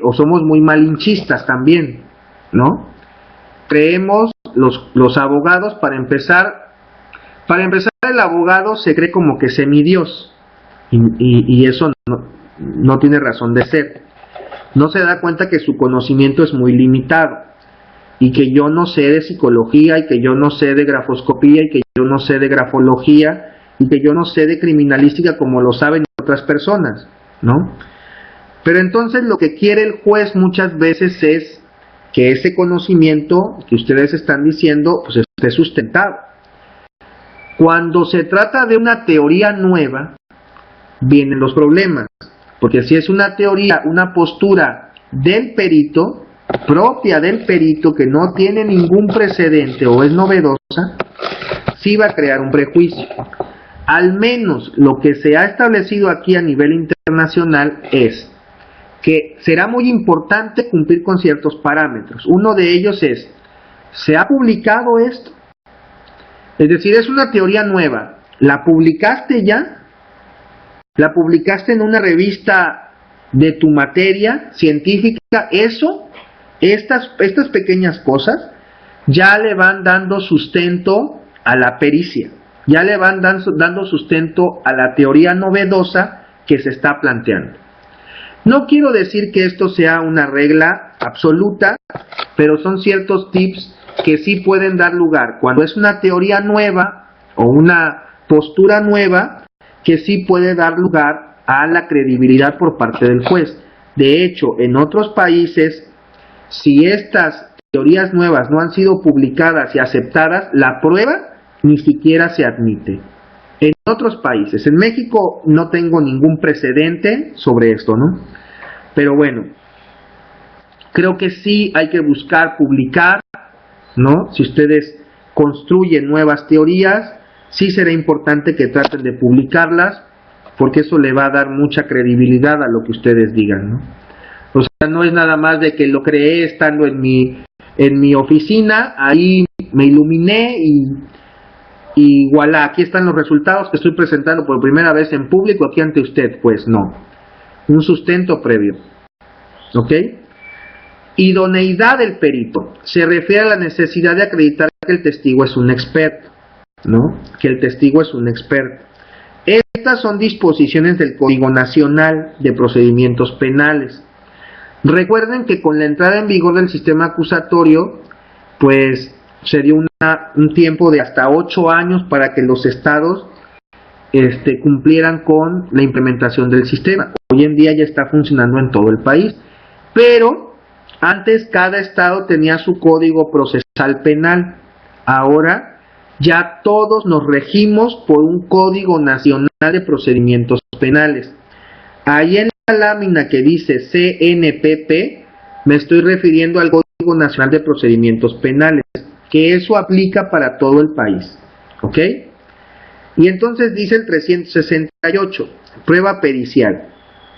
o somos muy malinchistas también, ¿no? Creemos, los abogados, para empezar el abogado se cree como que semidios, y eso no tiene razón de ser. No se da cuenta que su conocimiento es muy limitado, y que yo no sé de psicología, y que yo no sé de grafoscopía, y que yo no sé de grafología, y que yo no sé de criminalística como lo saben otras personas, ¿no? Pero entonces lo que quiere el juez muchas veces es que ese conocimiento que ustedes están diciendo pues esté sustentado. Cuando se trata de una teoría nueva, vienen los problemas, porque si es una teoría, una postura del perito, propia del perito, que no tiene ningún precedente o es novedosa, sí va a crear un prejuicio. Al menos lo que se ha establecido aquí a nivel internacional es que será muy importante cumplir con ciertos parámetros. Uno de ellos es, ¿se ha publicado esto? Es decir, es una teoría nueva. ¿La publicaste ya? ¿La publicaste en una revista de tu materia científica? Eso, estas pequeñas cosas ya le van dando sustento a la pericia, ya le van dando sustento a la teoría novedosa que se está planteando. No quiero decir que esto sea una regla absoluta, pero son ciertos tips que sí pueden dar lugar, cuando es una teoría nueva o una postura nueva, que sí puede dar lugar a la credibilidad por parte del juez. De hecho, en otros países, si estas teorías nuevas no han sido publicadas y aceptadas, la prueba ni siquiera se admite. En otros países, en México no tengo ningún precedente sobre esto, ¿no? Pero bueno, creo que sí hay que buscar publicar, ¿no? Si ustedes construyen nuevas teorías, sí será importante que traten de publicarlas, porque eso le va a dar mucha credibilidad a lo que ustedes digan, ¿no? O sea, no es nada más de que lo creé estando en mi oficina, ahí me iluminé y voilà, aquí están los resultados que estoy presentando por primera vez en público aquí ante usted. Pues no, un sustento previo, ¿ok? Idoneidad del perito se refiere a la necesidad de acreditar que el testigo es un experto, ¿no? Que el testigo es un experto. Estas son disposiciones del Código Nacional de Procedimientos Penales. Recuerden que con la entrada en vigor del sistema acusatorio, pues se dio un tiempo de hasta 8 años para que los estados cumplieran con la implementación del sistema. Hoy en día ya está funcionando en todo el país, pero antes cada estado tenía su código procesal penal. Ahora ya todos nos regimos por un Código Nacional de Procedimientos Penales. Ahí en la lámina que dice CNPP me estoy refiriendo al Código Nacional de Procedimientos Penales, que eso aplica para todo el país, ¿ok? Y entonces dice el 368, prueba pericial.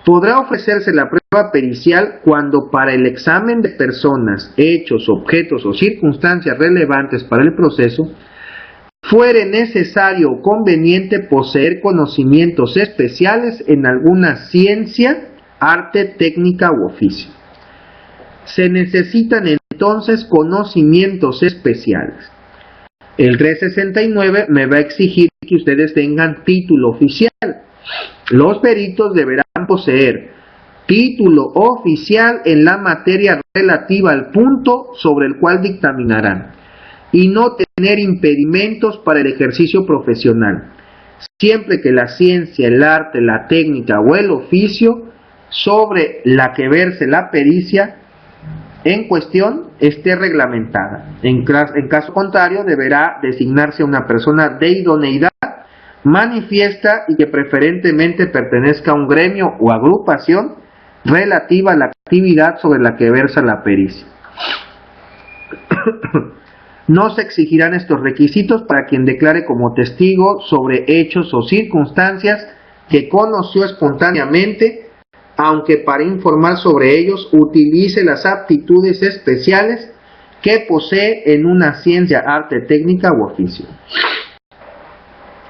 Podrá ofrecerse la prueba pericial cuando para el examen de personas, hechos, objetos o circunstancias relevantes para el proceso, fuere necesario o conveniente poseer conocimientos especiales en alguna ciencia, arte, técnica u oficio. Se necesitan entonces conocimientos especiales. El 369 me va a exigir que ustedes tengan título oficial. Los peritos deberán poseer título oficial en la materia relativa al punto sobre el cual dictaminarán y no tener impedimentos para el ejercicio profesional, siempre que la ciencia, el arte, la técnica o el oficio sobre la que verse la pericia en cuestión esté reglamentada. En caso contrario, deberá designarse una persona de idoneidad manifiesta y que preferentemente pertenezca a un gremio o agrupación relativa a la actividad sobre la que versa la pericia. No se exigirán estos requisitos para quien declare como testigo sobre hechos o circunstancias que conoció espontáneamente, aunque para informar sobre ellos utilice las aptitudes especiales que posee en una ciencia, arte, técnica u oficio.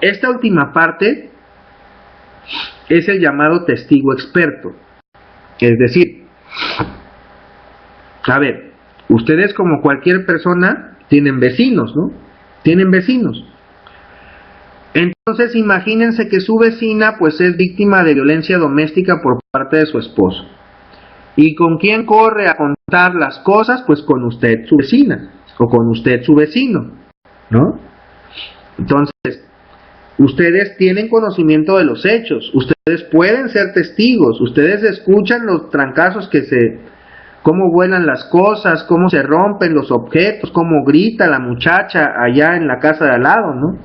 Esta última parte es el llamado testigo experto. Es decir, a ver, ustedes como cualquier persona tienen vecinos, ¿no? Tienen vecinos. Entonces imagínense que su vecina pues es víctima de violencia doméstica por parte de su esposo. ¿Y con quién corre a contar las cosas? Pues con usted, su vecina, o con usted, su vecino, ¿no? Entonces, ustedes tienen conocimiento de los hechos, ustedes pueden ser testigos, ustedes escuchan los trancazos cómo vuelan las cosas, cómo se rompen los objetos, cómo grita la muchacha allá en la casa de al lado, ¿no?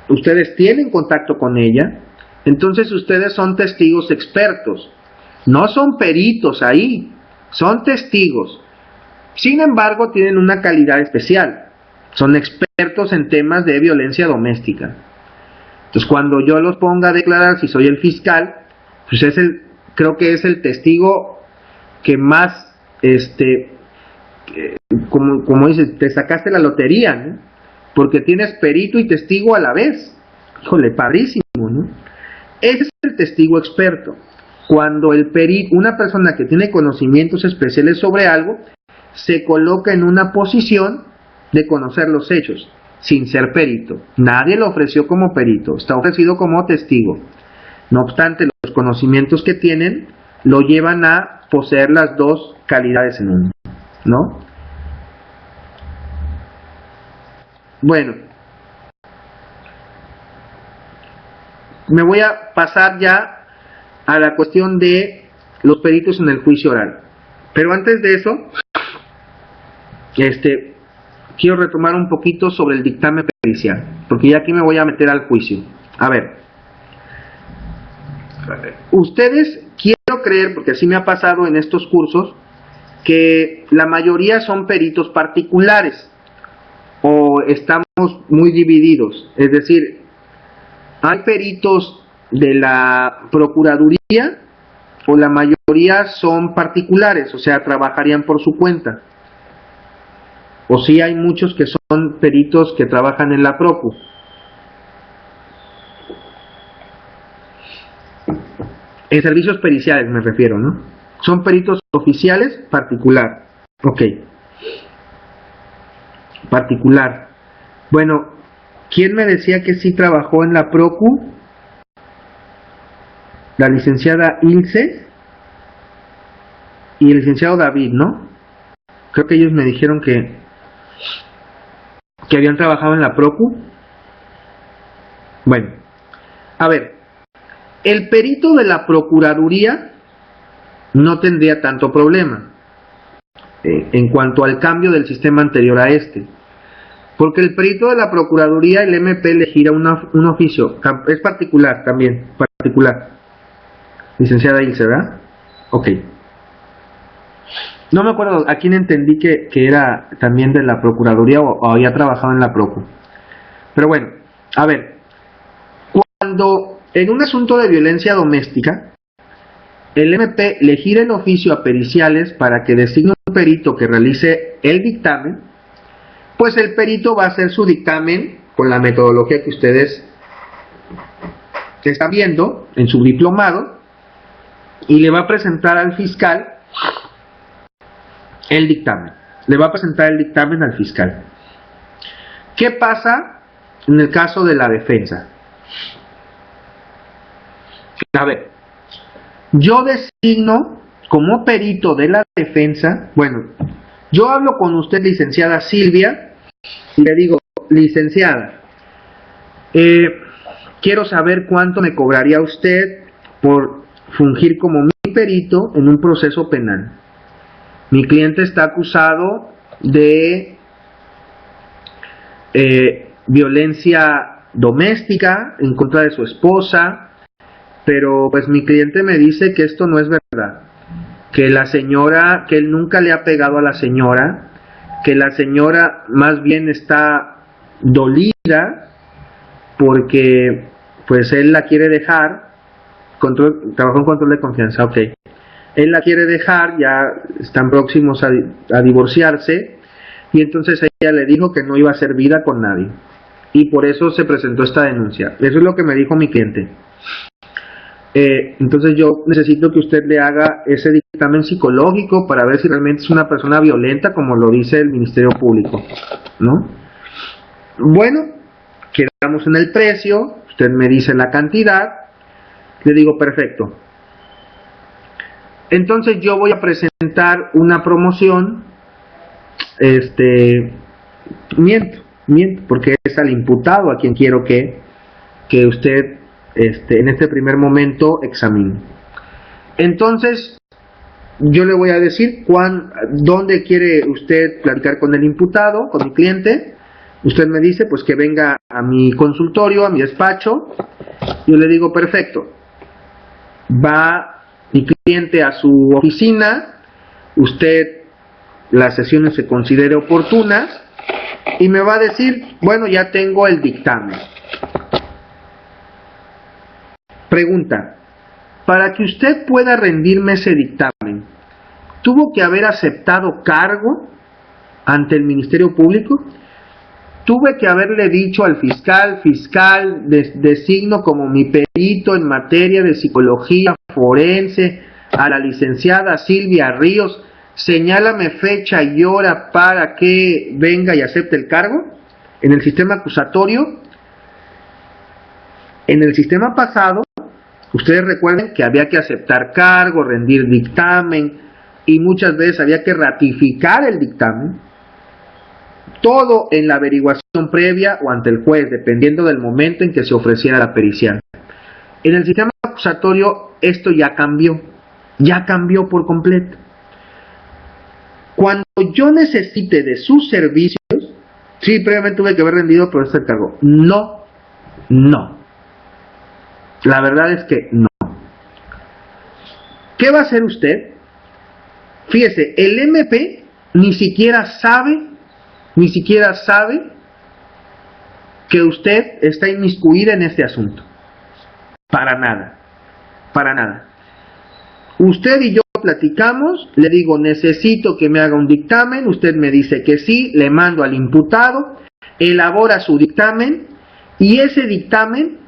Ustedes tienen contacto con ella, entonces ustedes son testigos expertos, no son peritos ahí, son testigos. Sin embargo, tienen una calidad especial, son expertos en temas de violencia doméstica. Entonces, cuando yo los ponga a declarar, si soy el fiscal, pues creo que es el testigo que más, como dices, te sacaste la lotería, ¿no? Porque tienes perito y testigo a la vez. Híjole, padrísimo, ¿no? Ese es el testigo experto. Cuando una persona que tiene conocimientos especiales sobre algo, se coloca en una posición de conocer los hechos, sin ser perito. Nadie lo ofreció como perito, está ofrecido como testigo. No obstante, los conocimientos que tienen lo llevan a poseer las dos calidades en uno, ¿no? Bueno, me voy a pasar ya a la cuestión de los peritos en el juicio oral. Pero antes de eso, quiero retomar un poquito sobre el dictamen pericial, porque ya aquí me voy a meter al juicio. A ver, ustedes, quiero creer, porque así me ha pasado en estos cursos, que la mayoría son peritos particulares, o estamos muy divididos, es decir, hay peritos de la Procuraduría, o la mayoría son particulares, o sea, trabajarían por su cuenta. O sí hay muchos que son peritos que trabajan en la Procu. En servicios periciales me refiero, ¿no? Son peritos oficiales particular. Ok. Particular. Bueno, ¿quién me decía que sí trabajó en la Procu? La licenciada Ilse y el licenciado David, ¿no? Creo que ellos me dijeron que habían trabajado en la Procu. Bueno, a ver, el perito de la Procuraduría no tendría tanto problema en cuanto al cambio del sistema anterior a este, porque el perito de la Procuraduría, el MP le gira un oficio, es particular también, particular. Licenciada Ilse, ¿verdad? Ok. No me acuerdo a quién entendí que era también de la Procuraduría o había trabajado en la Procu. Pero bueno, a ver, cuando en un asunto de violencia doméstica, el MP le gira el oficio a periciales para que designe un perito que realice el dictamen, pues el perito va a hacer su dictamen con la metodología que ustedes están viendo en su diplomado y le va a presentar al fiscal el dictamen. Le va a presentar el dictamen al fiscal. ¿Qué pasa en el caso de la defensa? A ver, yo designo como perito de la defensa, bueno, yo hablo con usted, licenciada Silvia, y le digo, licenciada, quiero saber cuánto me cobraría usted por fungir como mi perito en un proceso penal. Mi cliente está acusado de violencia doméstica en contra de su esposa, pero pues mi cliente me dice que esto no es verdad, que la señora, que él nunca le ha pegado a la señora, que la señora más bien está dolida porque pues él la quiere dejar, trabajó en control de confianza, ok, él la quiere dejar, ya están próximos a divorciarse, y entonces ella le dijo que no iba a hacer vida con nadie, y por eso se presentó esta denuncia. Eso es lo que me dijo mi cliente. Entonces yo necesito que usted le haga ese dictamen psicológico para ver si realmente es una persona violenta, como lo dice el Ministerio Público, ¿no? Bueno, quedamos en el precio, usted me dice la cantidad, le digo perfecto. Entonces yo voy a presentar una promoción, miento, porque es al imputado a quien quiero que usted en este primer momento examine. Entonces yo le voy a decir dónde quiere usted platicar con el imputado, con mi cliente. Usted me dice pues que venga a mi consultorio, a mi despacho. Yo le digo perfecto, va mi cliente a su oficina, usted las sesiones se considere oportunas y me va a decir, bueno, ya tengo el dictamen. Pregunta, para que usted pueda rendirme ese dictamen, ¿tuvo que haber aceptado cargo ante el Ministerio Público? ¿Tuve que haberle dicho al fiscal, designo como mi perito en materia de psicología forense a la licenciada Silvia Ríos, señálame fecha y hora para que venga y acepte el cargo? En el sistema acusatorio, en el sistema pasado, ustedes recuerden que había que aceptar cargo, rendir dictamen, y muchas veces había que ratificar el dictamen, todo en la averiguación previa o ante el juez, dependiendo del momento en que se ofreciera la pericial. En el sistema acusatorio esto ya cambió por completo. Cuando yo necesite de sus servicios, sí, previamente tuve que haber rendido, pero este cargo. No. La verdad es que no. ¿Qué va a hacer usted? Fíjese, el MP ni siquiera sabe que usted está inmiscuida en este asunto. Para nada. Usted y yo platicamos, le digo, necesito que me haga un dictamen, usted me dice que sí, le mando al imputado, elabora su dictamen, y ese dictamen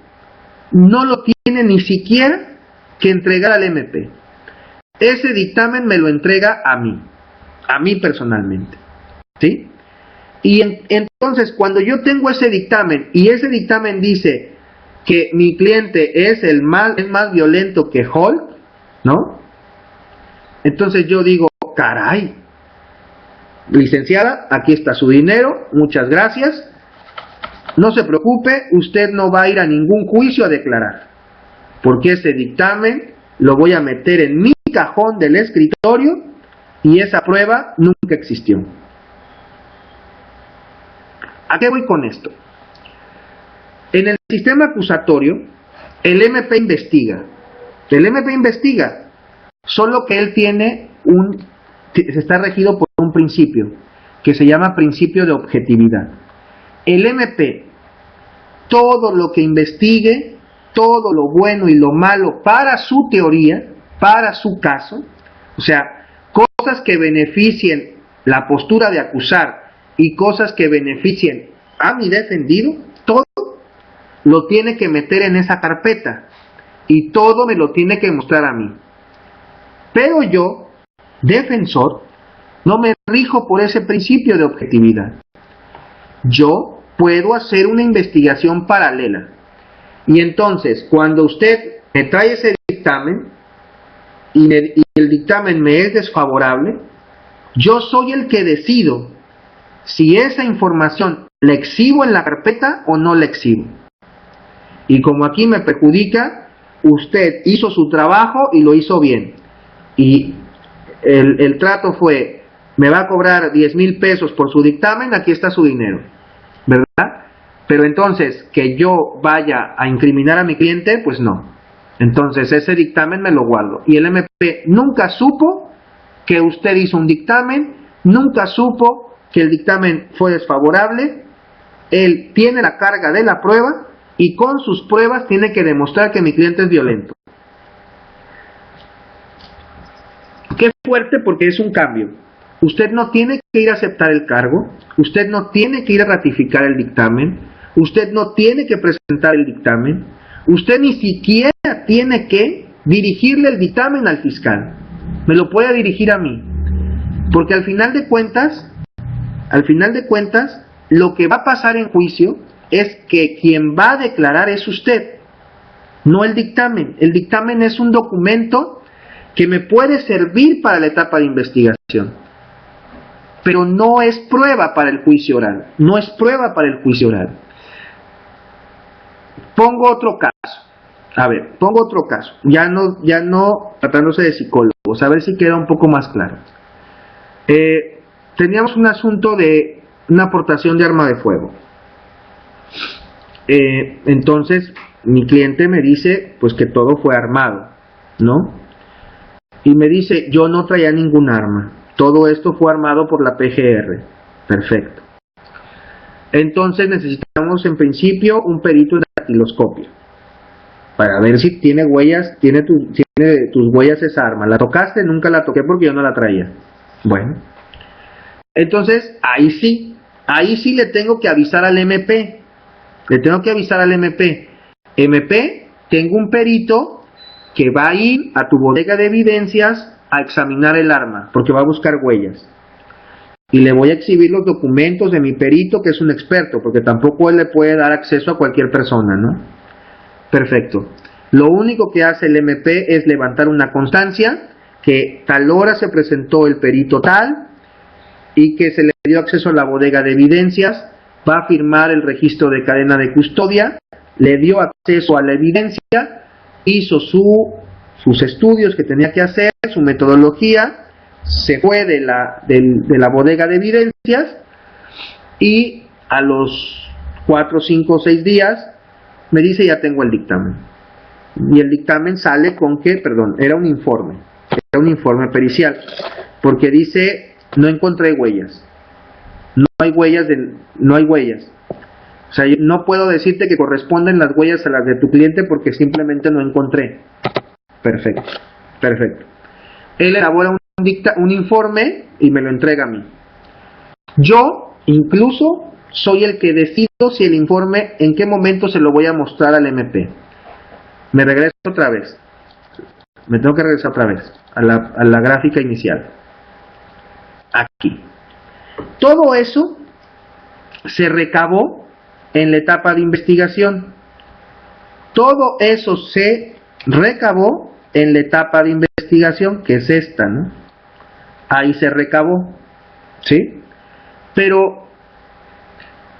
no lo tiene ni siquiera que entregar al MP. Ese dictamen me lo entrega a mí personalmente, ¿sí? Y entonces cuando yo tengo ese dictamen y ese dictamen dice que mi cliente es más violento que Hulk, ¿no? Entonces yo digo, caray, licenciada, aquí está su dinero, muchas gracias, no se preocupe, usted no va a ir a ningún juicio a declarar, porque ese dictamen lo voy a meter en mi cajón del escritorio y esa prueba nunca existió. ¿A qué voy con esto? En el sistema acusatorio, el MP investiga, solo que él se está regido por un principio, que se llama principio de objetividad. El MP, todo lo que investigue, todo lo bueno y lo malo para su teoría, para su caso, o sea, cosas que beneficien la postura de acusar y cosas que beneficien a mi defendido, todo lo tiene que meter en esa carpeta y todo me lo tiene que mostrar a mí. Pero yo, defensor, No me rijo por ese principio de objetividad. Yo puedo hacer una investigación paralela. Y entonces, cuando usted me trae ese dictamen y el dictamen me es desfavorable, yo soy el que decido si esa información la exhibo en la carpeta o no la exhibo. Y como aquí me perjudica, usted hizo su trabajo y lo hizo bien. Y el trato fue, me va a cobrar 10,000 pesos por su dictamen, aquí está su dinero, ¿verdad? Pero entonces, que yo vaya a incriminar a mi cliente, pues no. Entonces ese dictamen me lo guardo. Y el MP nunca supo que usted hizo un dictamen, nunca supo que el dictamen fue desfavorable. Él tiene la carga de la prueba y con sus pruebas tiene que demostrar que mi cliente es violento. Qué fuerte, porque es un cambio. Usted no tiene que ir a aceptar el cargo, usted no tiene que ir a ratificar el dictamen, usted no tiene que presentar el dictamen, usted ni siquiera tiene que dirigirle el dictamen al fiscal. Me lo puede dirigir a mí. Porque al final de cuentas, lo que va a pasar en juicio es que quien va a declarar es usted, no el dictamen. El dictamen es un documento que me puede servir para la etapa de investigación, pero no es prueba para el juicio oral. No es prueba para el juicio oral. Pongo otro caso. Pongo otro caso. Ya no tratándose de psicólogos, a ver si queda un poco más claro. Teníamos un asunto de una aportación de arma de fuego. Entonces, mi cliente me dice, pues, que todo fue armado, ¿no? Y me dice, yo no traía ningún arma. Todo esto fue armado por la PGR. Perfecto. Entonces necesitamos en principio un perito en dactiloscopio para ver si tiene huellas, tiene tus huellas esa arma. ¿La tocaste? Nunca la toqué porque yo no la traía. Bueno. Entonces, ahí sí le tengo que avisar al MP. Le tengo que avisar al MP. MP, tengo un perito que va a ir a tu bodega de evidencias a examinar el arma, porque va a buscar huellas. Y le voy a exhibir los documentos de mi perito, que es un experto, porque tampoco él le puede dar acceso a cualquier persona, ¿no? Perfecto. Lo único que hace el MP es levantar una constancia, que tal hora se presentó el perito tal, y que se le dio acceso a la bodega de evidencias, va a firmar el registro de cadena de custodia, le dio acceso a la evidencia, hizo sus estudios que tenía que hacer, su metodología, se fue de la bodega de evidencias y a los 4, 5, 6 días me dice, ya tengo el dictamen. Y el dictamen sale con que, era un informe pericial, porque dice, no encontré huellas. No hay huellas. O sea, yo no puedo decirte que corresponden las huellas a las de tu cliente porque simplemente no encontré. Perfecto. Él elabora un informe y me lo entrega a mí. Yo, incluso, soy el que decido si el informe, en qué momento se lo voy a mostrar al MP. Me regreso otra vez. Me tengo que regresar otra vez a la gráfica inicial. Aquí. Todo eso se recabó en la etapa de investigación. Todo eso se recabó en la etapa de investigación, que es esta, ¿no? Ahí se recabó, ¿sí? Pero,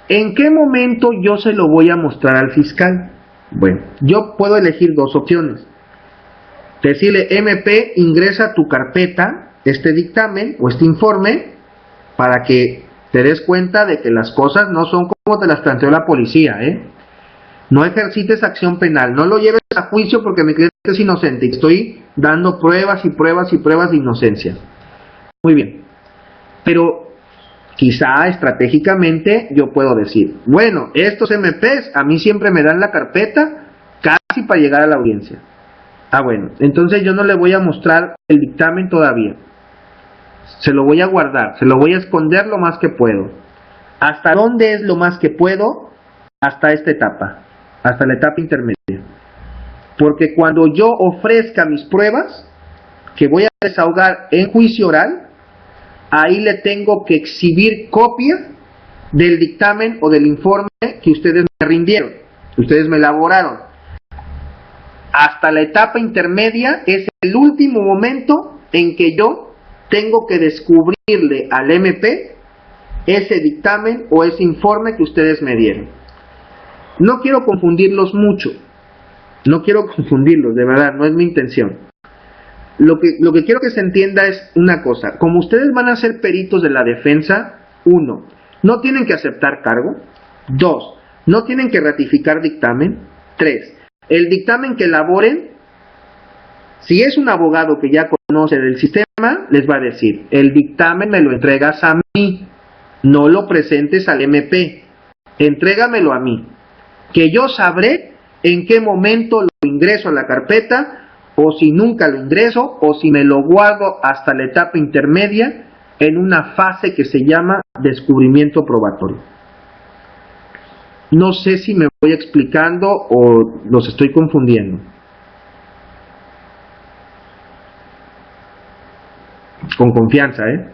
¿en qué momento yo se lo voy a mostrar al fiscal? Bueno, yo puedo elegir dos opciones. Decirle, MP, ingresa a tu carpeta este dictamen o este informe para que te des cuenta de que las cosas no son como te las planteó la policía, No ejercites acción penal, no lo lleves a juicio porque mi cliente es inocente y estoy dando pruebas y pruebas y pruebas de inocencia. Muy bien, pero quizá estratégicamente yo puedo decir, bueno, estos MPs a mí siempre me dan la carpeta casi para llegar a la audiencia. Bueno, entonces yo no le voy a mostrar el dictamen todavía. Se lo voy a guardar, se lo voy a esconder lo más que puedo. ¿Hasta dónde es lo más que puedo? Hasta esta etapa, hasta la etapa intermedia. Porque cuando yo ofrezca mis pruebas, que voy a desahogar en juicio oral, ahí le tengo que exhibir copia del dictamen o del informe que ustedes me rindieron, que ustedes me elaboraron. Hasta la etapa intermedia es el último momento en que yo tengo que descubrirle al MP ese dictamen o ese informe que ustedes me dieron. No quiero confundirlos mucho, no quiero confundirlos, de verdad, no es mi intención. Lo que quiero que se entienda es una cosa: como ustedes van a ser peritos de la defensa, 1, no tienen que aceptar cargo; 2, no tienen que ratificar dictamen; 3, el dictamen que elaboren, si es un abogado que ya conoce del sistema, les va a decir: el dictamen me lo entregas a mí, no lo presentes al MP, entrégamelo a mí, que yo sabré en qué momento lo ingreso a la carpeta, o si nunca lo ingreso, o si me lo guardo hasta la etapa intermedia en una fase que se llama descubrimiento probatorio. No sé si me voy explicando o los estoy confundiendo. Con confianza, ¿eh?